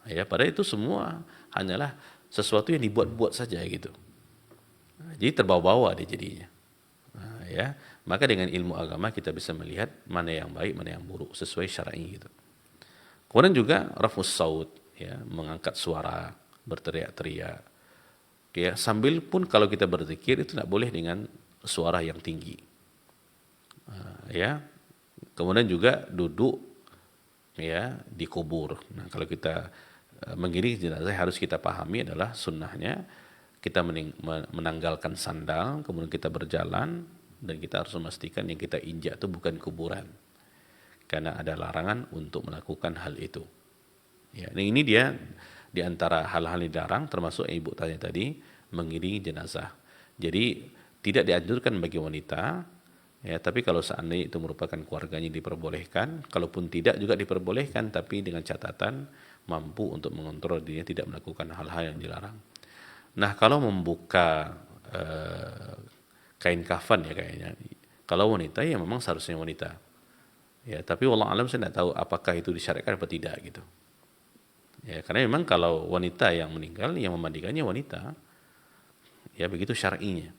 Ya, padahal itu semua hanyalah sesuatu yang dibuat-buat saja gitu. Jadi terbawa-bawa dia jadinya. Ya, maka dengan ilmu agama kita bisa melihat mana yang baik, mana yang buruk sesuai syar'i gitu. Kemudian juga raf'us saut, ya, mengangkat suara, berteriak-teriak. Ya, sambil pun kalau kita berzikir itu tidak boleh dengan suara yang tinggi. Ya. Kemudian juga duduk ya di kubur. Nah, kalau kita mengiringi jenazah harus kita pahami adalah sunnahnya kita menanggalkan sandal, kemudian kita berjalan dan kita harus memastikan yang kita injak itu bukan kuburan. Karena ada larangan untuk melakukan hal itu. Ya, ini dia di antara hal-hal yang dilarang, termasuk yang ibu tanya tadi, mengiringi jenazah. Jadi tidak dianjurkan bagi wanita, ya, tapi kalau seandainya itu merupakan keluarganya diperbolehkan, kalaupun tidak juga diperbolehkan, tapi dengan catatan mampu untuk mengontrol dirinya tidak melakukan hal-hal yang dilarang. Nah, kalau membuka kain kafan ya kayaknya, kalau wanita ya memang seharusnya wanita. Ya, tapi wallahu alam saya tidak tahu apakah itu disyariatkan atau tidak gitu. Ya, karena memang kalau wanita yang meninggal, yang memandikannya wanita, ya begitu syar'inya.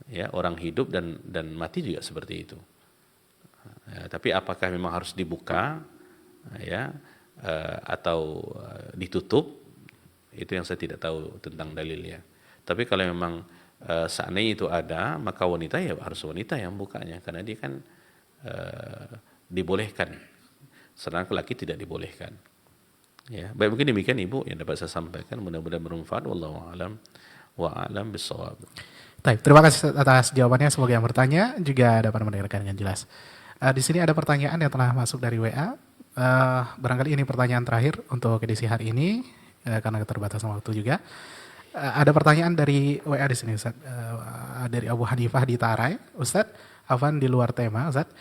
Ya, orang hidup dan mati juga seperti itu. Ya, tapi apakah memang harus dibuka, ya, atau ditutup? Itu yang saya tidak tahu tentang dalilnya. Tapi kalau memang seandainya itu ada, maka wanita ya harus wanita yang bukanya, karena dia kan dibolehkan. Sedangkan laki tidak dibolehkan. Ya, baik, mungkin demikian Ibu yang dapat saya sampaikan, mudah-mudahan bermanfaat. Wallahu a'lam wa a'lam bissawab.
Baik, terima kasih atas jawabannya. Semoga yang bertanya juga dapat mendengarkan dengan jelas. Di sini ada pertanyaan yang telah masuk dari WA. Barangkali ini pertanyaan terakhir untuk edisi hari ini karena keterbatasan waktu juga. Ada pertanyaan dari WA di sini, Ustaz. Dari Abu Hanifah di Tarai. Ustaz, Afwan di luar tema, Ustaz.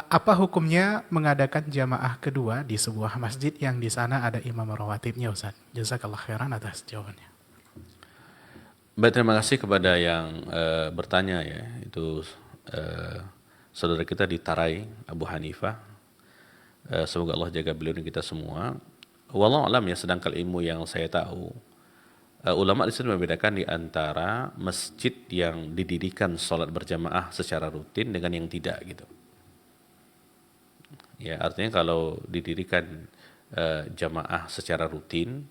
Apa hukumnya mengadakan jamaah kedua di sebuah masjid yang di sana ada imam rawatibnya, Ustaz? Jazakallah khairan atas jawabannya.
Baik, terima kasih kepada yang bertanya ya. Itu saudara kita di Tarai, Abu Hanifah. Semoga Allah jaga beliau dan kita semua. Wallahu alam ya, sedangkan ilmu yang saya tahu, ulama di sini membedakan di antara masjid yang didirikan sholat berjamaah secara rutin dengan yang tidak gitu. Ya, artinya kalau didirikan jamaah secara rutin,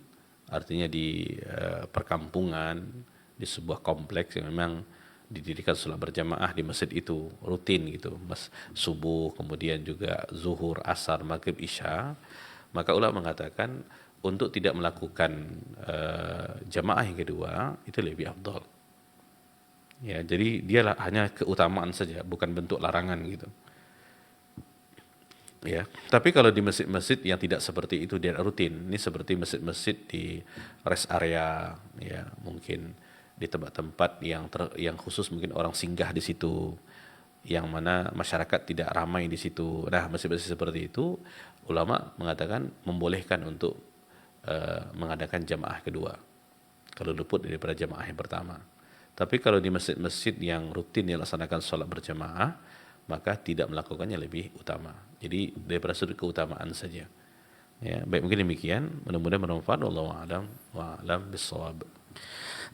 artinya di perkampungan, di sebuah kompleks yang memang didirikan sholat berjamaah di masjid itu rutin gitu, subuh, kemudian juga zuhur, asar, maghrib, isya, maka ulama mengatakan untuk tidak melakukan jamaah yang kedua itu lebih afdal. Ya, jadi dia hanya keutamaan saja, bukan bentuk larangan gitu. Ya, tapi kalau di masjid-masjid yang tidak seperti itu dia rutin, ini seperti masjid-masjid di rest area, ya mungkin di tempat-tempat yang khusus, mungkin orang singgah di situ, yang mana masyarakat tidak ramai di situ. Nah, masjid-masjid seperti itu, ulama mengatakan membolehkan untuk mengadakan jamaah kedua, kalau luput daripada jamaah yang pertama. Tapi kalau di masjid-masjid yang rutin dilaksanakan sholat berjamaah, maka tidak melakukannya lebih utama. Jadi daripada sudut keutamaan saja. Ya, baik, mungkin demikian. Mudah-mudahan bermanfaat. Wallahu a'lam wa a'lam bissawab.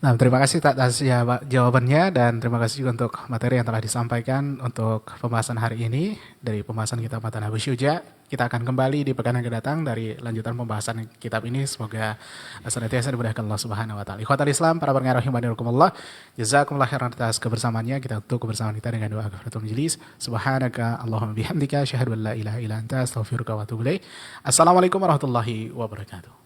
Nah, terima kasih atas jawabannya, dan terima kasih juga untuk materi yang telah disampaikan untuk pembahasan hari ini dari pembahasan kitab Matan Abu Syuja. Kita akan kembali di pekan yang akan datang dari lanjutan pembahasan kitab ini. Semoga senantiasa dimudahkan Allah Subhanahu wa taala. Ikhwatal Islam, para pendengar rahimanirakumullah, jazakumullah khairan atas kebersamaannya. Kita tutup kebersamaan kita dengan doa kafaratul majlis. Subhanaka Allahumma bihamdika asyhadu an la ilaha illa anta astaghfiruka wa atubu ilaik. Assalamualaikum warahmatullahi wabarakatuh.